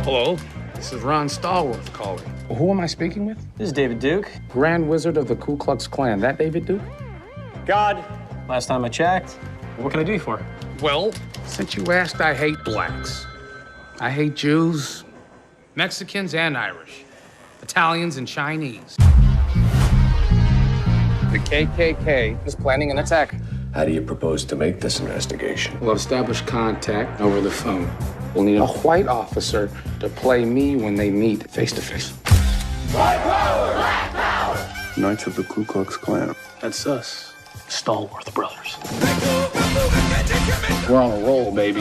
Hello, this is Ron Stallworth calling. Who am I speaking with? This is David Duke. Grand Wizard of the Ku Klux Klan. That David Duke? God. Last time I checked. What can I do you for? Well, since you asked, I hate blacks. I hate Jews, Mexicans and Irish, Italians and Chinese. The KKK is planning an attack. How do you propose to make this investigation? We'll establish contact over the phone. We'll need a white officer to play me when they meet face to face. White power! Black power! Knights of the Ku Klux Klan. That's us, Stallworth brothers. We're on a roll, baby.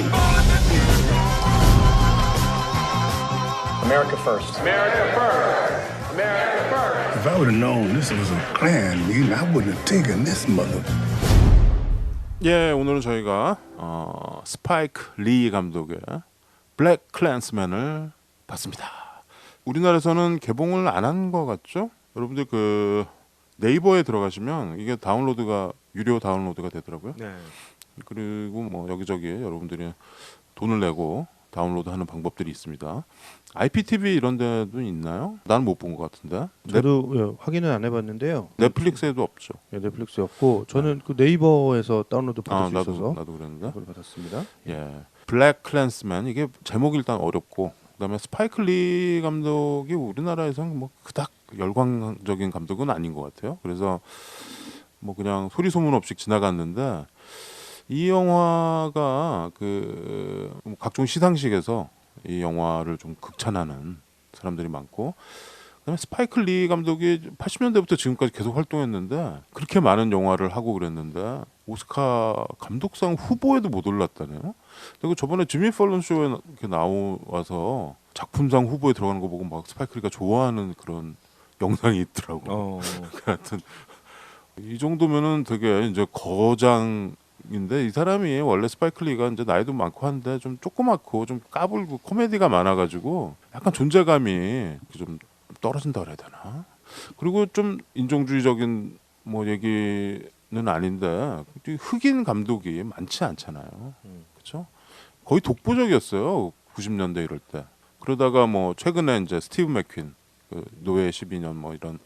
America first. America first! America first! If I would have known this was a Klan meeting, I wouldn't have taken this mother. 예, 오늘은 저희가 스파이크 리 감독의 블랙 클랜스맨을 봤습니다. 우리나라에서는 개봉을 안 한 것 같죠? 여러분들 그 네이버에 들어가시면 이게 다운로드가 유료 다운로드가 되더라고요. 네. 그리고 뭐 여기저기 여러분들이 돈을 내고 다운로드하는 방법들이 있습니다. IPTV 이런 데도 있나요? 나는 못 본 것 같은데. 저도 예, 확인은 안 해봤는데요. 넷플릭스에도 없죠. 예, 넷플릭스에 없고 저는 그 네이버에서 다운로드 받을 수 있어서 나도 그랬는데. 그걸 받았습니다. 예, 블랙 클랜스맨 이게 제목이 일단 어렵고 그다음에 스파이크 리 감독이 우리나라에서는 뭐 그닥 열광적인 감독은 아닌 것 같아요. 그래서 뭐 그냥 소리 소문 없이 지나갔는데 이 영화가 그 각종 시상식에서 이 영화를 좀 극찬하는 사람들이 많고 그다음에 스파이크 리 감독이 80년대부터 지금까지 계속 활동했는데 그렇게 많은 영화를 하고 그랬는데 오스카 감독상 후보에도 못 올랐다네요. 그리고 저번에 지미 펄런 쇼에 이렇게 나와서 작품상 후보에 들어가는 거 보고 막 스파이크 리가 좋아하는 그런 영상이 있더라고. 하여튼 이 정도면은 되게 이제 거장인데 이 사람이 원래 스파이크 리가 이제 나이도 많고 한데 좀 조그맣고 좀 까불고 코미디가 많아가지고 약간 존재감이 좀 떨어진다 그래야 되나? 그리고 좀 인종주의적인 뭐 얘기는 아닌데 흑인 감독이 많지 않잖아요. 그렇죠? 거의 독보적이었어요. 90년대 이럴 때. 그러다가 뭐 최근에 이제 스티브 맥퀸 그 노예 12년 뭐 이런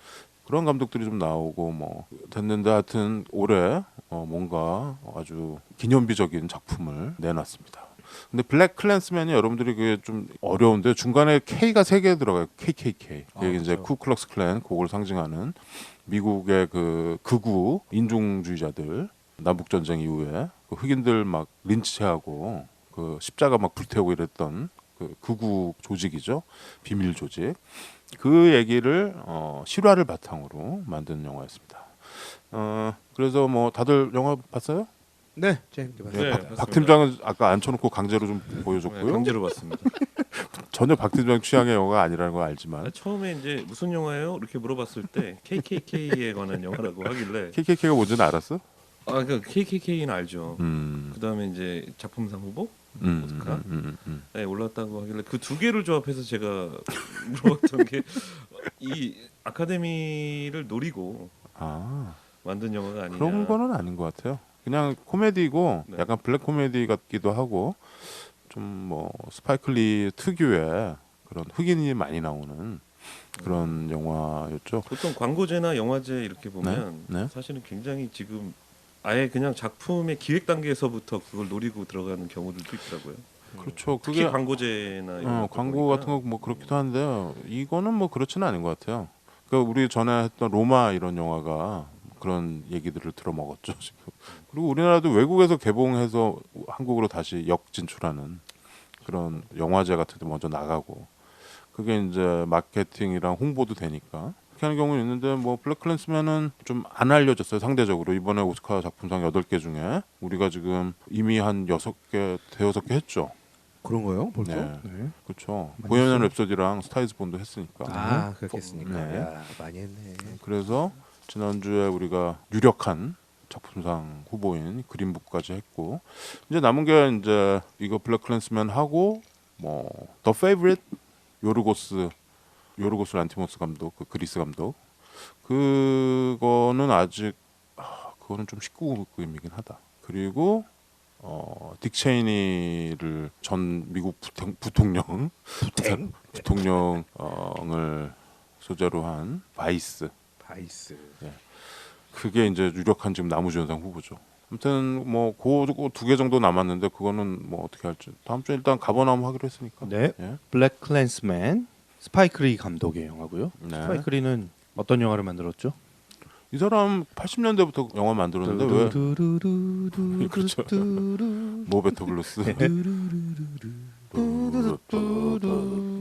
그런 감독들이 좀 나오고 뭐 됐는데 하여튼 올해 뭔가 아주 기념비적인 작품을 내놨습니다. 근데 블랙 클랜스맨이 여러분들이 그게 좀 어려운데 중간에 K가 3개 들어가요. KKK. 이게 이제 쿠클럭스 클랜 그걸 상징하는 미국의 그 극우 인종주의자들 남북 전쟁 이후에 그 흑인들 막 린치하고 그 십자가 막 불태우고 이랬던 그 극우 조직이죠. 비밀 조직. 그 얘기를 실화를 바탕으로 만든 영화였습니다. 그래서 뭐 다들 영화 봤어요? 네, 재밌게 봤습니다. 네, 박 팀장은 아까 앉혀놓고 강제로 좀 보여줬고요. 네, 강제로 봤습니다. 전혀 박 팀장 취향의 영화가 아니라는 걸 알지만 처음에 이제 무슨 영화예요? 이렇게 물어봤을 때 KKK에 관한 영화라고 하길래 KKK가 뭔지는 알았어? 그 KKK는 알죠. 그다음에 이제 작품상 후보 오스카 네, 올랐다고 하길래 그 두 개를 조합해서 제가 물어봤던 게 이 아카데미를 노리고 만든 영화가 아니냐. 그런 거는 아닌 것 같아요. 그냥 코미디고 네. 약간 블랙 코미디 같기도 하고 좀 뭐 스파이크 리 특유의 그런 흑인이 많이 나오는 그런 영화였죠. 보통 광고제나 영화제 이렇게 보면 네, 네. 사실은 굉장히 지금 아예 그냥 작품의 기획 단계에서부터 그걸 노리고 들어가는 경우들도 있더라고요. 그렇죠. 특히 그게 광고제나 이런 광고 같은 거 뭐 그렇기도 한데요. 이거는 뭐 그렇지는 않은 것 같아요. 그러니까 우리 전에 했던 로마 이런 영화가 그런 얘기들을 들어먹었죠. 지금. 그리고 우리나라도 외국에서 개봉해서 한국으로 다시 역진출하는 그런 영화제 같은 데 먼저 나가고 그게 이제 마케팅이랑 홍보도 되니까 그렇게 하는 경우는 있는데 뭐 블랙 클랜스맨은 좀 안 알려졌어요. 상대적으로 이번에 오스카 작품상 8개 중에 우리가 지금 이미 한 6개, 대여섯 개 했죠. 그런 거요? 벌써? 네. 네. 그렇죠. 많이 보헤미안 했어요. 랩소디랑 스타이즈 본도 했으니까. 아, 그렇게 했으니까. 네. 야, 많이 했네. 그래서 지난주에 우리가 유력한 작품상 후보인 그린북까지 했고 이제 남은 게 이제 이거 블랙 클랜스맨 하고 뭐 더 페이보릿 요르고스 란티모스 감독 그 그리스 감독 그거는 아직 그거는 좀 19금이긴 하다. 그리고 딕 체이니를 전 미국 부통령을 소재로 한 바이스 바이스. 그게 이제 유력한 지금 나무주연상 후보죠. 아무튼 뭐그 두 개 정도 남았는데 그거는 뭐 어떻게 할지 다음 주에 일단 가버나움 하기로 했으니까. 네. 예. 블랙 클랜스맨 스파이크 리 감독의 영화고요. 네. 스파이크 리는 어떤 영화를 만들었죠? 이 사람 80년대부터 영화 만들었는데 왜 그렇죠. 뚜루루루루루루루루. 모베터 블루스. 네.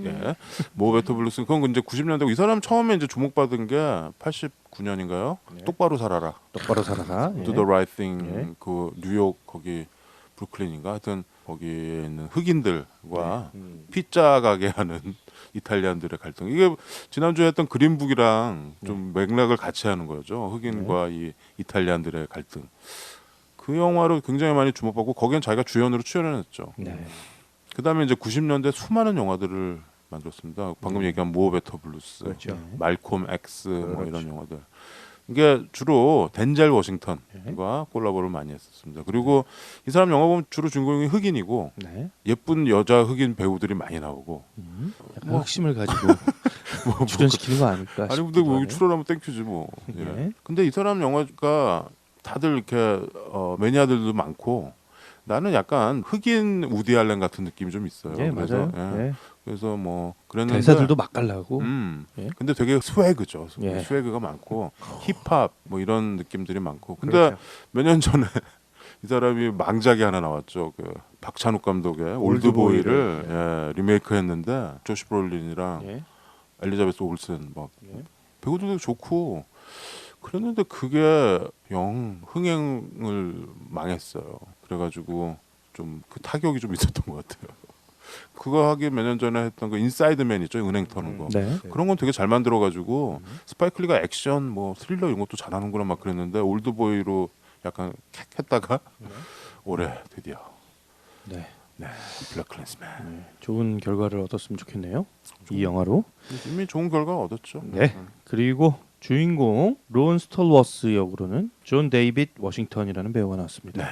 예. 모베터 블루스 그건 이제 90년대고 이 사람 처음에 이제 주목받은 게 89년인가요? 네. 똑바로 살아라. 똑바로 살아라. Do the right thing. 예. 그 뉴욕 거기 브루클린인가 하여튼 거기에 있는 흑인들과 피자 가게 하는 이탈리안들의 갈등. 이게 지난주에 했던 그린북이랑 좀 맥락을 같이 하는 거죠. 흑인과 이 이탈리안들의 갈등. 그 영화로 굉장히 많이 주목받고 거기엔 자기가 주연으로 출연했죠. 네. 그다음에 이제 90년대 수많은 영화들을 만들었습니다. 방금 얘기한 모어베터 블루스, 그렇죠. 말콤 X 뭐 그렇죠. 이런 영화들. 이게 주로 덴젤 워싱턴과 콜라보를 많이 했었습니다. 그리고 이 사람 영화 보면 주로 주인공이 흑인이고 네. 예쁜 여자 흑인 배우들이 많이 나오고. 약간 흑심을 가지고 출연시키는 거 아닐까 아니 근데 싶기도 뭐 하네요. 출연하면 땡큐지 뭐. 예. 네. 근데 이 사람 영화가 다들 이렇게 매니아들도 많고 나는 약간 흑인 우디 알렌 같은 느낌이 좀 있어요. 예, 그래서, 맞아요. 예. 예. 그래서 뭐 그랬는데 대사들도 맛깔나고. 예. 근데 되게 스웨그죠. 예. 스웨그가 많고 힙합 뭐 이런 느낌들이 많고. 근데 그렇죠. 몇 년 전에 이 사람이 망작이 하나 나왔죠. 그 박찬욱 감독의 올드보이를 예, 리메이크했는데 조시 브롤린이랑 예. 엘리자베스 올슨 막 예. 배우들도 좋고 그랬는데 그게 영 흥행을 망했어요. 그래가지고 좀 그 타격이 좀 있었던 것 같아요. 그거 하기 몇 년 전에 했던 그 인사이드맨 있죠, 은행 터는 거. 네. 그런 건 되게 잘 만들어가지고 스파이클리가 액션, 뭐 스릴러 이런 것도 잘하는구나 막 그랬는데 올드보이로 약간 캑 했다가 올해 드디어 네. 블랙 클랜스맨. 좋은 결과를 얻었으면 좋겠네요. 이 영화로. 이미 좋은 결과 얻었죠. 네. 그리고 주인공 론 스톨워스 역으로는 존 데이빗 워싱턴이라는 배우가 나왔습니다.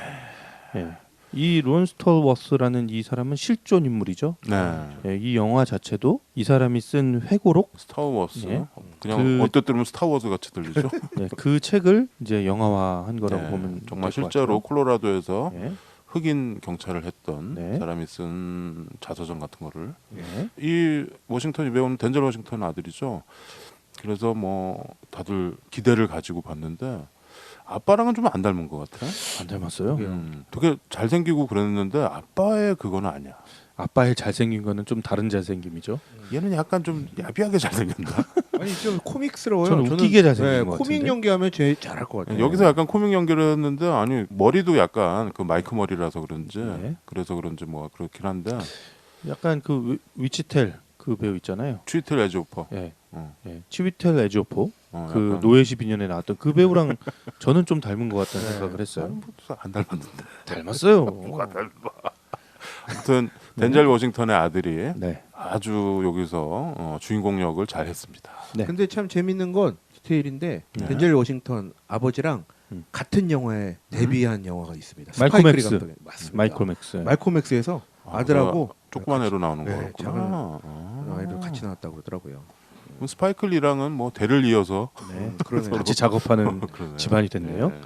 네. 이 론 스톨워스라는 이 사람은 실존 인물이죠. 네. 예, 이 영화 자체도 이 사람이 쓴 회고록, 스타워즈. 예. 그냥 어떨 때 보면 스타워즈 같이 들리죠. 네, 그 책을 이제 영화화한 거라고 네, 보면 정말 될것 실제로 같아요. 콜로라도에서 예. 흑인 경찰을 했던 네. 사람이 쓴 자서전 같은 거를 예. 이 워싱턴이 배우는 덴젤 워싱턴 아들이죠. 그래서 뭐 다들 기대를 가지고 봤는데 아빠랑은 좀 안 닮은 것 같아. 안 닮았어요. 되게 잘생기고 그랬는데 아빠의 그거는 아니야. 아빠의 잘생긴 거는 좀 다른 잘생김이죠. 얘는 약간 좀 야비하게 잘생겼나? 아니 좀 코믹스러워요. 저는 웃기게 잘생긴 것 코믹 같은데. 연기하면 제일 잘할 것 같아요. 여기서 약간 코믹 연기를 했는데 아니 머리도 약간 그 마이크 머리라서 그런지 네. 그래서 그런지 뭐 그렇긴 한데 약간 그 위치텔 그 배우 있잖아요. 트위틀 에즈오퍼. 예. 어. 예. 치위텔 에즈오포 그 약간 노예시 비년에 나왔던 그 배우랑 저는 좀 닮은 것 같다는 생각을 했어요. 안 닮았는데. 닮았어요. 아무튼 덴젤 워싱턴의 아들이 네. 아주 여기서 주인공 역을 잘했습니다. 네. 근데 참 재밌는 건 디테일인데 네. 덴젤 워싱턴 아버지랑 같은 영화에 데뷔한 영화가 있습니다. 말콤 스파이크 리 엑스. 감독의. 맞습니다. 마이클 맥스. 말콤 엑스에서 아들하고 조그만 애로 나오는 네, 거였구나. 아이들 같이 나왔다고 그러더라고요. 그럼 스파이클리랑은 뭐 대를 이어서 네. 그러네요. 같이 작업하는 그러네요. 집안이 됐네요. 네.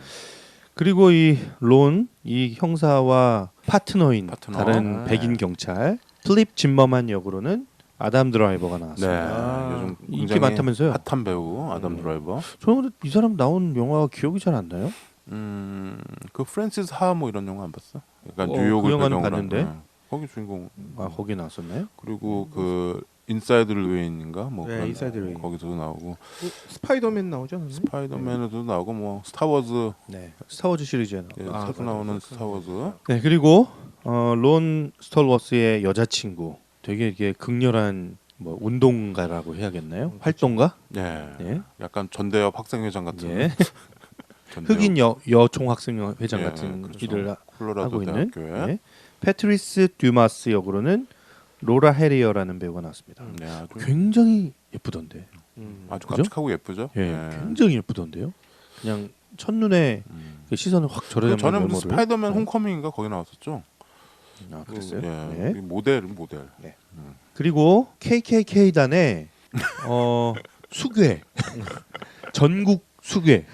그리고 이 론, 이 형사와 파트너인 파트너. 다른 백인 경찰 플립 짐머만 역으로는 아담 드라이버가 네. 나왔습니다. 요즘 인기 굉장히 많다면서요? 핫한 배우 아담 드라이버. 저는 근데 이 사람 나온 영화가 기억이 잘 안 나요. 그 프랜시스 하 뭐 이런 영화 안 봤어? 약간 그 뉴욕을 영화는 배경으로 봤는데. 한, 거기 주인공. 아 거기 나왔었나요? 그리고 그 인사이드 루인인가 뭐 네, 그런 인사이드 루인. 거기서도 나오고 스파이더맨 나오잖아요. 스파이더맨에도 나오고 뭐 스타워즈 네. 스타워즈 시리즈에 나온. 예, 아, 새로 맞아. 나오는 스타워즈. 네 그리고 론 스톨워스의 여자친구 되게 이게 극렬한 뭐 운동가라고 해야겠나요? 활동가? 예. 예. 약간 전대협 학생회장 같은. 예. 전대협. 흑인 여총학생회장 예, 같은 그렇죠. 일을 콜로라도 하고 있는 대학교에. 예. 패트리스 듀마스 역으로는 로라 해리어라는 배우가 나왔습니다. 네, 아주, 굉장히 예쁘던데. 아주 그죠? 깜찍하고 예쁘죠. 예, 굉장히 예쁘던데요. 그냥 첫눈에 그 시선을 확 그 절여잡는 전에 무슨 외모를. 스파이더맨 네. 홈커밍인가 거기 나왔었죠. 아, 그랬어요. 예, 네. 모델. 그리고 KKK 단의 수괴 전국 수괴.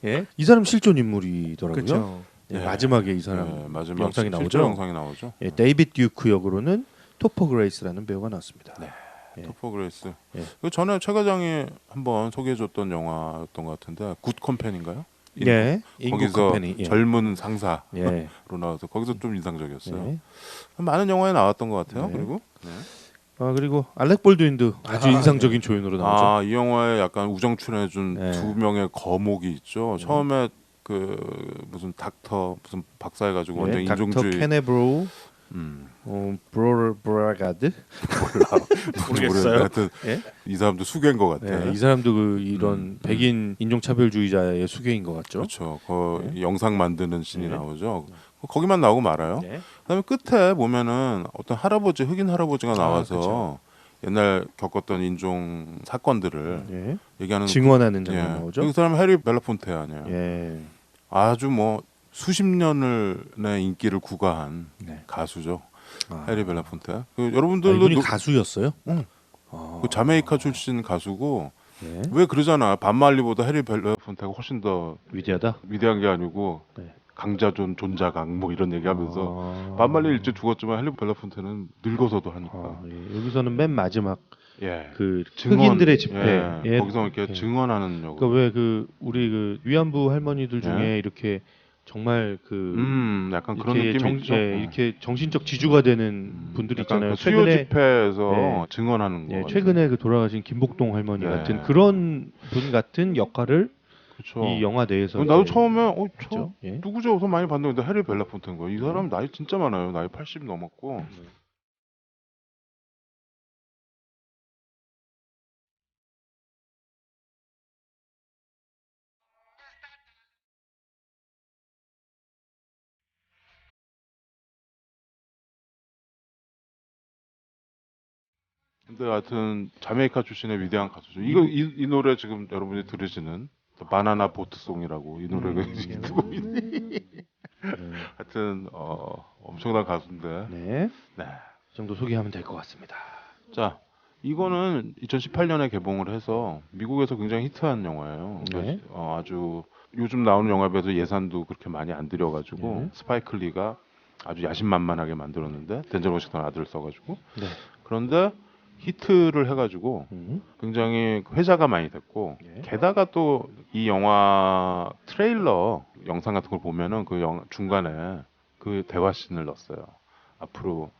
예, 이 사람 실존 인물이더라고요. 그렇죠. 예, 예. 마지막에 이 사람 예, 마지막 영상이 실제 나오죠. 영상이 나오죠. 예, 데이빗 듀크 역으로는 토퍼 그레이스라는 배우가 나왔습니다. 네. 예. 토퍼 그레이스. 예. 그 전에 최 과장이 한번 소개해줬던 영화였던 것 같은데 굿 컴퍼니인가요? 예, 인구 거기서 컴퍼니. 예. 젊은 상사로 예. 나와서 거기서 좀 인상적이었어요. 예. 많은 영화에 나왔던 것 같아요. 네. 그리고 그리고 알렉 볼드윈도 아주 인상적인 조연으로 나오죠. 이 영화에 약간 우정 출연해준 네. 두 명의 거목이 있죠. 처음에 그 무슨 닥터 무슨 박사 해가지고 완전 닥터 인종주의. 케네브로, 브라가드. 모르겠어요. 하여튼 예? 이 사람도 수괴인 것 같아. 네, 이 사람도 그 이런 백인 인종차별주의자의 수괴인 것 같죠. 그렇죠. 영상 만드는 씬이 네. 나오죠. 거기만 나오고 말아요. 네. 그다음에 끝에 보면은 어떤 할아버지 흑인 할아버지가 나와서 옛날 겪었던 인종 사건들을 예. 얘기하는 증언하는 장면 나오죠. 그 사람 해리 벨라폰테 아니에요. 예. 아주 뭐 수십 년을 내 인기를 구가한 네. 가수죠. 아. 해리 벨라폰테. 그 아, 여러분들도 이분이 가수였어요? 응. 아. 그 자메이카 출신 가수고 네. 왜 그러잖아. 반말리보다 해리 벨라폰테가 훨씬 더 위대하다. 위대한 게 아니고 네. 강자존 존자강 뭐 이런 얘기하면서 아. 반말리 일찍 죽었지만 해리 벨라폰테는 늙어서도 하니까. 예. 여기서는 맨 마지막 예. 그 증언, 흑인들의 집회에 예. 거기서 이렇게 증언하는 역으로. 그러니까 왜 그 우리 그 위안부 할머니들 중에 예. 이렇게 정말 그 약간 그런 이렇게 느낌이 있죠. 이렇게 정신적 지주가 되는 분들 약간 있잖아요. 그 수요 최근에 집회에서 네. 증언하는 거. 예, 최근에 그 돌아가신 김복동 할머니 네. 같은 그런 분 같은 역할을 그렇죠. 이 영화 내에서 나도 이제 처음에 했죠. 예. 누구죠? 우선 많이 봤는데 해리 벨라폰테인 거야. 이 사람 나이 진짜 많아요. 나이 80 넘었고. 근데 하여튼 자메이카 출신의 위대한 가수죠. 이 노래 지금 여러분이 들으시는 바나나 보트송이라고 이 노래가 있고 하여튼 엄청난 가수인데. 네. 네. 이 정도 소개하면 될 것 같습니다. 자, 이거는 2018년에 개봉을 해서 미국에서 굉장히 히트한 영화예요. 네. 아주 요즘 나오는 영화에 비해서 예산도 그렇게 많이 안 들여가지고 네. 스파이크 리가 아주 야심만만하게 만들었는데 덴젤 워싱턴 아들을 써가지고. 네. 그런데 히트를 해가지고 굉장히 회자가 많이 됐고 네. 게다가 또 이 영화 트레일러 영상 같은 걸 보면은 그 중간에 그 대화씬을 넣었어요. 앞으로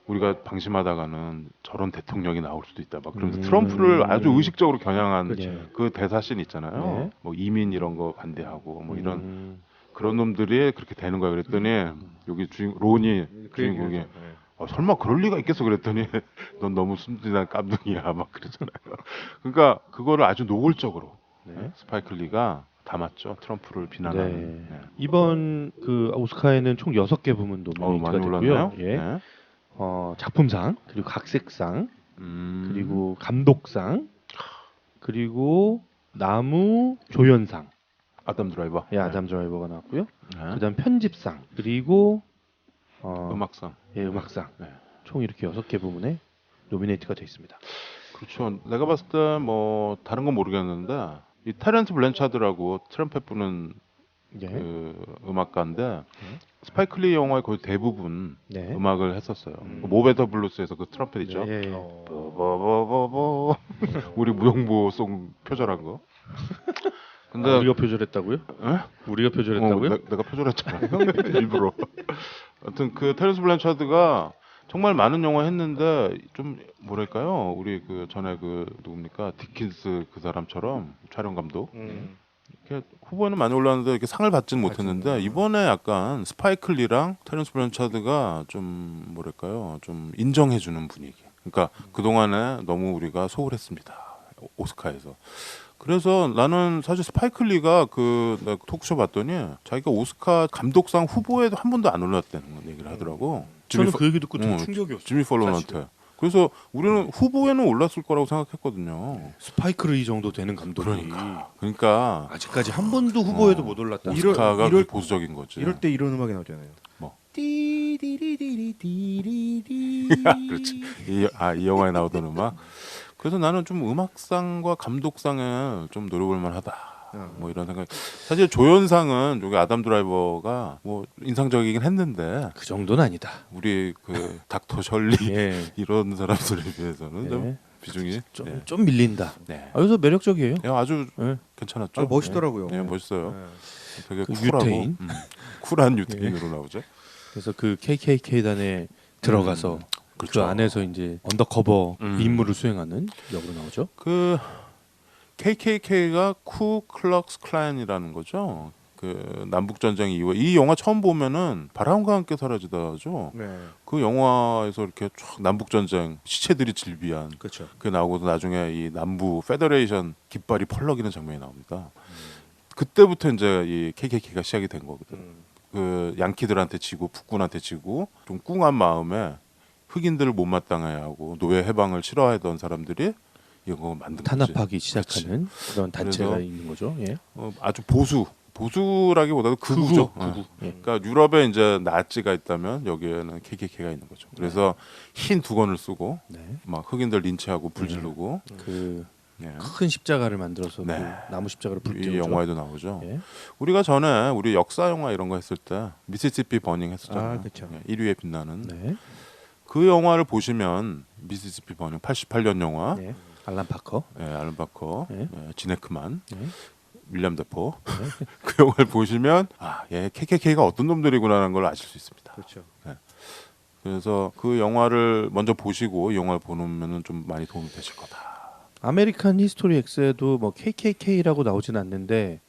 우리가 방심하다가는 저런 대통령이 나올 수도 있다. 막 그러면서 트럼프를 아주 의식적으로 겨냥한 그렇죠. 그 대사씬 있잖아요. 네. 뭐 이민 이런 거 반대하고 뭐 이런 그런 놈들이 그렇게 되는 거야. 그랬더니 여기 론이 주인공이 설마 그럴 리가 있겠어 그랬더니 넌 너무 순진한 깜둥이야 막 그러잖아요. 그러니까 그거를 아주 노골적으로 스파이크 리가 담았죠. 트럼프를 비난하는. 네. 이번 그 오스카에는 총 6개 부문 노미네이트가 많이 됐고요. 올랐나요? 예. 네. 작품상, 그리고 각색상, 그리고 감독상, 그리고 나무 조연상. 아담 드라이버. 예, 아담 드라이버가 나왔고요. 네. 그다음 편집상, 그리고 음악상. 예, 음악상. 네. 총 이렇게 6개 부문에 노미네이트가 돼 있습니다. 그렇죠. 내가 봤을 때 뭐 다른 건 모르겠는데 이 테렌스 블랜차드라고 트럼펫 부는 예. 그 음악가인데 스파이크 리 영화의 거의 대부분 네. 음악을 했었어요. 그 모베더 블루스에서 그 트럼펫 있죠. 예, 예. 버버버버버 우리 무용보송 표절한 거. 근데 우리가 표절했다고요? 에? 우리가 표절했다고요? 내가 표절했잖아. 일부러. 하여튼 그 테렌스 블랜차드가 정말 많은 영화 했는데 좀 뭐랄까요? 우리 그 전에 그 누굽니까? 디킨스 그 사람처럼 촬영 감독 이렇게 후보에는 많이 올랐는데 이렇게 상을 받지는 못했는데 이번에 약간 스파이크 리랑 테런스 브랜차드가 좀 뭐랄까요, 좀 인정해주는 분위기. 그러니까 그 동안에 너무 우리가 소홀했습니다. 오스카에서. 그래서 나는 사실 스파이크 리가 내가 토크쇼 봤더니 자기가 오스카 감독상 후보에도 한 번도 안 올랐다는 얘기를 하더라고. 저는 그 얘기 듣고 되게 충격이었어요. 지미 펄런한테. 그래서 우리는 후보에는 올랐을 거라고 생각했거든요. 스파이크 리 정도 되는 감독이 그러니까 아직까지 한 번도 후보에도 못 올랐다. 오스카가 이럴- 보수적인 거지. 이럴 때 이런 음악이 나오잖아요. 뭐? 띠디리디리디리디. 그렇지. 이 영화에 나오던 음악. 그래서 나는 좀 음악상과 감독상에 좀 노려볼 만하다. 뭐 이런 생각. 사실 조연상은 여기 아담 드라이버가 뭐 인상적이긴 했는데 그 정도는 아니다. 우리 그 닥터 셜리 예. 이런 사람들에 비해서는 예. 좀 비중이 네. 좀 밀린다. 네. 그래서 매력적이에요. 아주 예. 괜찮았죠. 멋있더라고요. 네, 멋있어요. 되게 그 쿨하고 유태인. 쿨한 유태인으로 나오죠. 그래서 그 KKK 단에 들어가서 그 그렇죠. 안에서 이제 언더커버 임무를 수행하는 역으로 나오죠. 그 KKK가 쿠클럭스 클랜이라는 거죠. 그 남북 전쟁 이후에 이 영화 처음 보면은 바람과 함께 사라지다죠. 네. 그 영화에서 이렇게 쫙 남북 전쟁 시체들이 질비한 그렇죠. 그 나오고도 나중에 이 남부 페더레이션 깃발이 펄럭이는 장면이 나옵니다. 그때부터 이제 이 KKK가 시작이 된 거거든. 그 양키들한테 지고 북군한테 지고 좀 꿍한 마음에 흑인들을 못마땅해 하고 노예 해방을 싫어하던 사람들이 이거 만든 거지. 탄압하기 시작하는 그런 단체가 그래서 있는 거죠. 예. 아주 보수라기보다도 극우죠. 극우. 예. 그러니까 유럽에 이제 나치가 있다면 여기에는 KKK가 있는 거죠. 그래서 흰 두건을 쓰고 네. 막 흑인들 린치하고 불지르고 그 예. 큰 십자가를 만들어서 네. 그 나무 십자가를 이 불태우죠. 영화에도 나오죠. 예. 우리가 전에 우리 역사 영화 이런 거 했을 때 미시시피 버닝 했었잖아요. 아, 그쵸. 1위에 빛나는 네. 그 영화를 보시면 미시시피 버닝 88년 영화. 예. 알란 파커. 예, 알런 바커, 네. 예, 지네크만, 네. 윌리엄 데포 그 영화를 보시면 얘 KKK가 어떤 놈들이구나라는 걸 아실 수 있습니다. 그렇죠. 그래서 그 영화를 먼저 보시고 이 영화를 보면은 좀 많이 도움이 되실 거다. 아메리칸 히스토리 X에도 뭐 KKK라고 나오진 않는데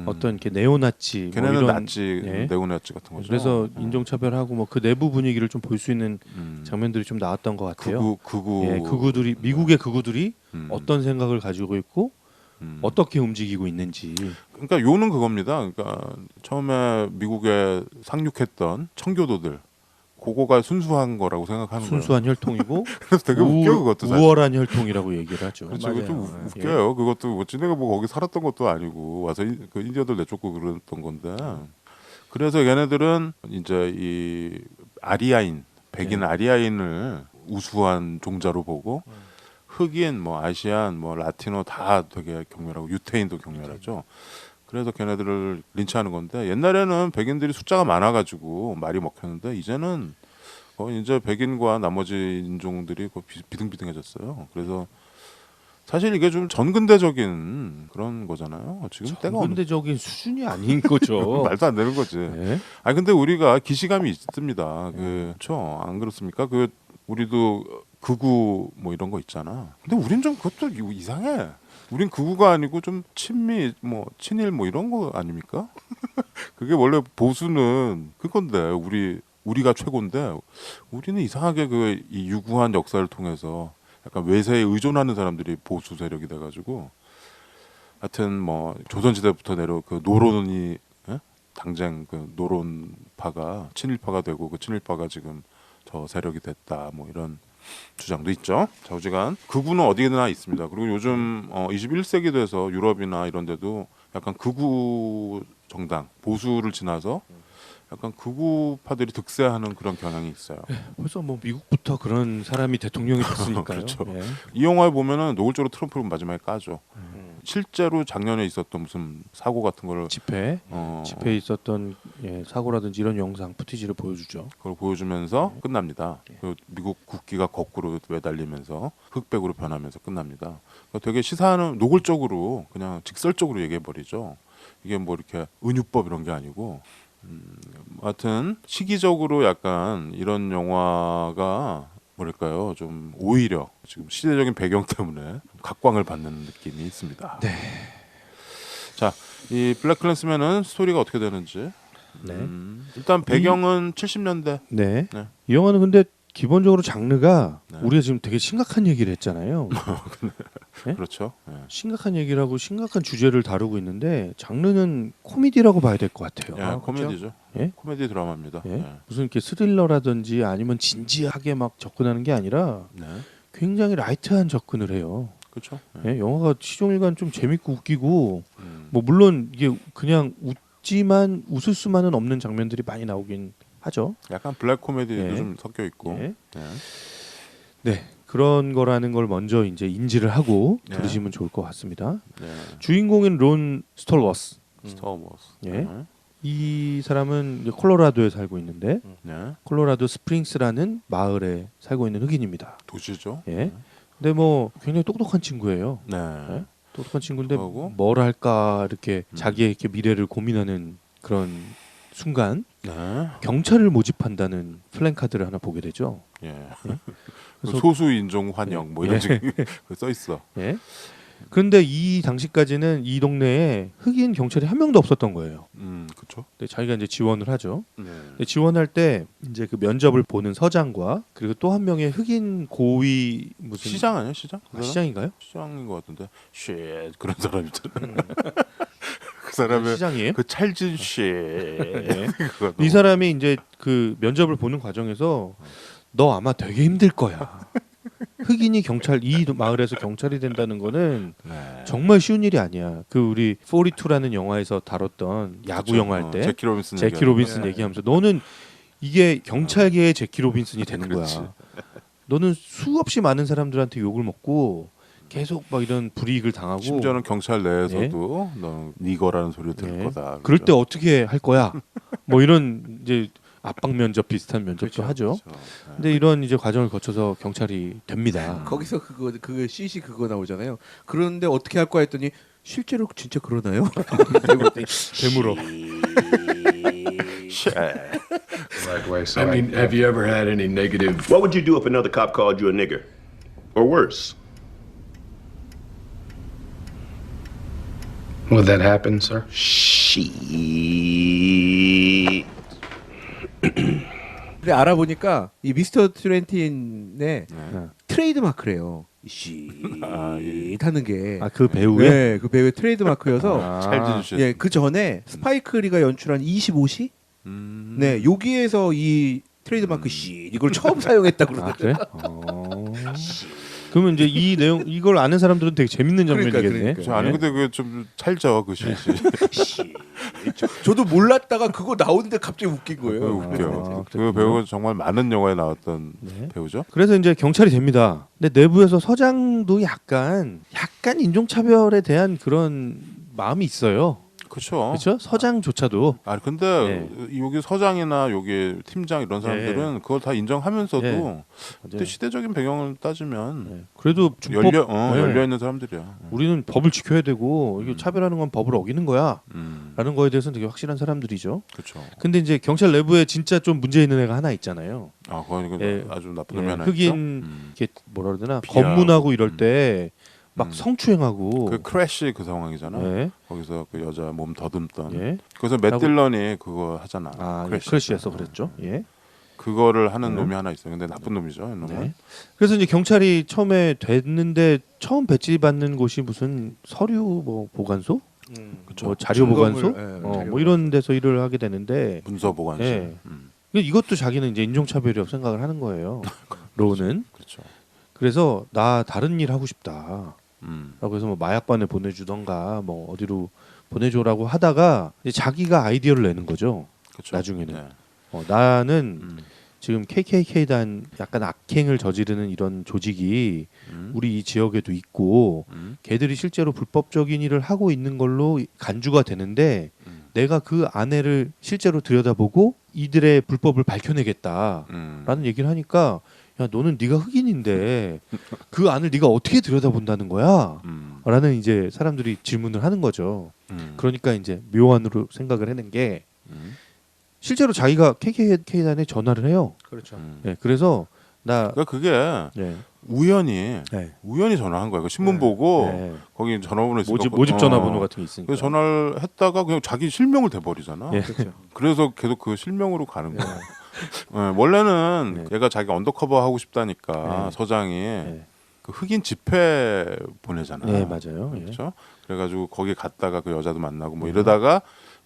어떤 이렇게 네오나치 뭐 걔네는 이런 나치, 예. 네오나치 같은 거죠. 그래서 인종차별하고 뭐 그 내부 분위기를 좀 볼 수 있는 장면들이 좀 나왔던 것 같아요. 극우, 예, 극우들이 미국의 극우들이 어떤 생각을 가지고 있고 어떻게 움직이고 있는지. 그러니까 요는 그겁니다. 그러니까 처음에 미국에 상륙했던 청교도들 그거가 순수한 거라고 생각하는 순수한 혈통이고 그래서 되게 웃겨 그것도 사실. 우월한 혈통이라고 얘기를 하죠. 그렇죠. 이거 좀 맞아요. 웃겨요. 그것도 뭐 지네가 뭐 거기 살았던 것도 아니고 와서 그 인디언들 내쫓고 그랬던 건데. 그래서 얘네들은 이제 이 아리아인, 백인 아리아인을 우수한 종자로 보고 흑인, 뭐 아시안, 뭐 라티노 다 되게 경멸하고 유태인도 경멸하죠. 그래서 걔네들을 린치하는 건데 옛날에는 백인들이 숫자가 많아가지고 말이 먹혔는데 이제는 이제 백인과 나머지 인종들이 비등비등해졌어요. 그래서 사실 이게 좀 전근대적인 그런 거잖아요. 지금 때가 전근대적인 수준이 아닌 거죠. 말도 안 되는 거지. 네. 아니 근데 우리가 기시감이 있습니다. 그렇죠? 안 그렇습니까? 우리도 극우 뭐 이런 거 있잖아. 근데 우린 좀 그것도 이상해. 우린 극우가 아니고 좀 친미 뭐 친일 뭐 이런 거 아닙니까? 그게 원래 보수는 그건데 우리가 최고인데 우리는 이상하게 이 유구한 역사를 통해서 약간 외세에 의존하는 사람들이 보수 세력이 돼가지고 하여튼 뭐 조선시대부터 그 노론이 당장 그 노론파가 친일파가 되고 그 친일파가 지금 저 세력이 됐다 뭐 이런 주장도 있죠. 좌우지간 극우는 어디나 있습니다. 그리고 요즘 21세기 돼서 유럽이나 이런 데도 약간 극우 정당 보수를 지나서 약간 극우파들이 득세하는 그런 경향이 있어요. 벌써 뭐 미국부터 그런 사람이 대통령이 됐으니까요. 그렇죠. 예. 이 영화에 보면은 노골적으로 트럼프를 마지막에 까죠. 실제로 작년에 있었던 무슨 사고 같은 거를 집회에 있었던 사고라든지 이런 영상 푸티지를 보여주죠. 그걸 보여주면서 끝납니다. 그 미국 국기가 거꾸로 매달리면서 흑백으로 변하면서 끝납니다. 그러니까 되게 시사하는 노골적으로 그냥 직설적으로 얘기해 버리죠. 이게 뭐 이렇게 은유법 이런 게 아니고. 하여튼 시기적으로 약간 이런 영화가 뭐랄까요, 좀 오히려 지금 시대적인 배경 때문에 각광을 받는 느낌이 있습니다. 네. 자, 이 블랙클랜스맨은 스토리가 어떻게 되는지. 네. 일단 배경은 70년대. 네. 네. 이 영화는 근데 기본적으로 장르가 네. 우리가 지금 되게 심각한 얘기를 했잖아요. 네? 그렇죠. 네. 심각한 얘기를 하고 심각한 주제를 다루고 있는데 장르는 코미디라고 봐야 될 것 같아요. 예, 코미디죠. 예? 코미디 드라마입니다. 예? 예. 무슨 이렇게 스릴러라든지 아니면 진지하게 막 접근하는 게 아니라 네. 굉장히 라이트한 접근을 해요. 그렇죠. 예? 영화가 시종일관 좀 재밌고 웃기고 뭐 물론 이게 그냥 웃지만 웃을 수만은 없는 장면들이 많이 나오긴 하죠. 약간 블랙 코미디도 예. 좀 섞여 있고. 예. 예. 네. 그런 거라는 걸 먼저 이제 인지를 하고 네. 들으시면 좋을 것 같습니다. 네. 주인공인 론 스톨워스. 스타워스. 예. 이 사람은 이제 콜로라도에 살고 있는데 네. 콜로라도 스프링스라는 마을에 살고 있는 흑인입니다. 도시죠. 예. 근데 뭐 굉장히 똑똑한 친구예요. 네. 예? 똑똑한 친구인데 그거하고? 뭘 할까 이렇게 자기의 이렇게 미래를 고민하는 그런 순간 네. 경찰을 모집한다는 플랜카드를 하나 보게 되죠. 예. 그래서- 소수 인종 환영 뭐 이런 예. 식써 있어. 예. 그런데 이 당시까지는 이 동네에 흑인 경찰이 한 명도 없었던 거예요. 그렇죠. 근데 자기가 이제 지원을 하죠. 네. 근데 지원할 때 이제 그 면접을 보는 서장과 그리고 또 한 명의 흑인 고위 무슨 시장 아니야 시장? 그 사람? 시장인가요? 시장인 것 같은데. 쉣 그런 사람 있잖아. 그 사람의 시장이에요? 그 찰진 쉣. 그거 이 사람이 이제 그 면접을 보는 과정에서 너 아마 되게 힘들 거야. 흑인이 경찰 이 마을에서 경찰이 된다는 거는 네. 정말 쉬운 일이 아니야. 그 우리 42라는 영화에서 다뤘던 야구 그쵸. 영화 할 때 제키 로빈슨 제키 얘기하는 로빈슨 거. 얘기하면서 너는 이게 경찰계의 제키 로빈슨이 되는 그렇지. 거야. 너는 수없이 많은 사람들한테 욕을 먹고 계속 막 이런 불이익을 당하고 심지어는 경찰 내에서도 너 니거라는 소리를 들을 네. 거다. 그럴 그죠? 때 어떻게 할 거야? 뭐 이런 이제 압박 면접 비슷한 면접도 하죠. 그렇죠. 네. 근데 이런 이제 과정을 거쳐서 경찰이 됩니다. 거기서 그거 CC 그거 나오잖아요. 그런데 어떻게 할 거야 했더니 실제로 진짜 그러나요? 뱀으로. Right way, so I mean, have you ever had any negative? What would you do if another cop called you a nigger? Or worse? Would that happen, sir? Shit. 근데 알아보니까 이 미스터 트렌틴의 트레이드 마크래요. 하는 게. 아 그 배우의 네, 그 배우의 트레이드 마크여서 찰진 쉣. 예, 그 전에 스파이크 리가 연출한 25시? 네, 여기에서 이 트레이드 마크 이걸 처음 사용했다고 아 그러더라고요. 그래? 그러면 이제 이 내용 이걸 아는 사람들은 되게 재밌는 장면이겠네. 그러니까. 저 아니 근데 그게 좀 찰져 그 시. 저도 몰랐다가 그거 나오는데 갑자기 웃긴 거예요. 웃겨. 그 배우가 정말 많은 영화에 나왔던 네. 배우죠. 그래서 이제 경찰이 됩니다. 근데 내부에서 서장도 약간 인종차별에 대한 그런 마음이 있어요. 그렇죠. 그렇죠? 서장조차도 아 근데 여기 서장이나 여기 팀장 이런 사람들은 그걸 다 인정하면서도 그때 시대적인 배경을 따지면 그래도 준법 열려 있는 사람들이야. 우리는 법을 지켜야 되고 이게 차별하는 건 법을 어기는 거야. 라는 거에 대해서는 되게 확실한 사람들이죠. 그렇죠. 근데 이제 경찰 내부에 진짜 좀 문제 있는 애가 하나 있잖아요. 아 거기 예. 아주 나쁜 놈이 하나 흑인 있죠. 이게 뭐라 그러나 비하하고. 검문하고 이럴 때 막 성추행하고 그 크래쉬 그 상황이잖아. 예. 거기서 그 여자 몸 더듬던. 예. 그래서 맷 딜런이 그거 하잖아. 아, 크래쉬에서 그랬죠. 예. 그거를 하는 놈이 하나 있어요. 근데 나쁜 놈이죠. 이 놈은. 네. 그래서 이제 경찰이 처음에 됐는데 처음 배치받는 곳이 무슨 서류 뭐 보관소, 뭐 자료 보관소, 뭐 이런 데서 일을 하게 되는데 문서 보관실. 예. 이것도 자기는 이제 인종차별이라고 생각을 하는 거예요. 로는. 그렇죠. 그래서 나 다른 일 하고 싶다. 라고 해서 뭐 마약관에 보내주던가 뭐 어디로 보내줘라고 하다가 이제 자기가 아이디어를 내는 거죠. 그렇죠. 나중에는 네. 나는 지금 KKK단 약간 악행을 저지르는 이런 조직이 우리 이 지역에도 있고 걔들이 실제로 불법적인 일을 하고 있는 걸로 간주가 되는데 내가 그 아내를 실제로 들여다보고 이들의 불법을 밝혀내겠다라는 얘기를 하니까 야 너는 네가 흑인인데 그 안을 네가 어떻게 들여다본다는 거야? 라는 이제 사람들이 질문을 하는 거죠. 그러니까 이제 묘안으로 생각을 해낸 게 실제로 자기가 KKK단에 전화를 해요. 그렇죠. 네, 그래서 나 그러니까 그게 네. 우연히 전화한 거야. 그 신문 보고 네. 거기 전화번호 있으니까 모집 전화번호 같은 게 있으니까. 그래서 전화를 했다가 그냥 자기 실명을 대버리잖아. 예. 그래서 계속 그 실명으로 가는 거야. 원래는 얘가 자기 언더커버 하고 싶다니까 서장이 그 흑인 집회 보내잖아. 네, 맞아요. 그렇죠? 그래가지고 거기 갔다가 그 여자도 만나고 뭐 이러다가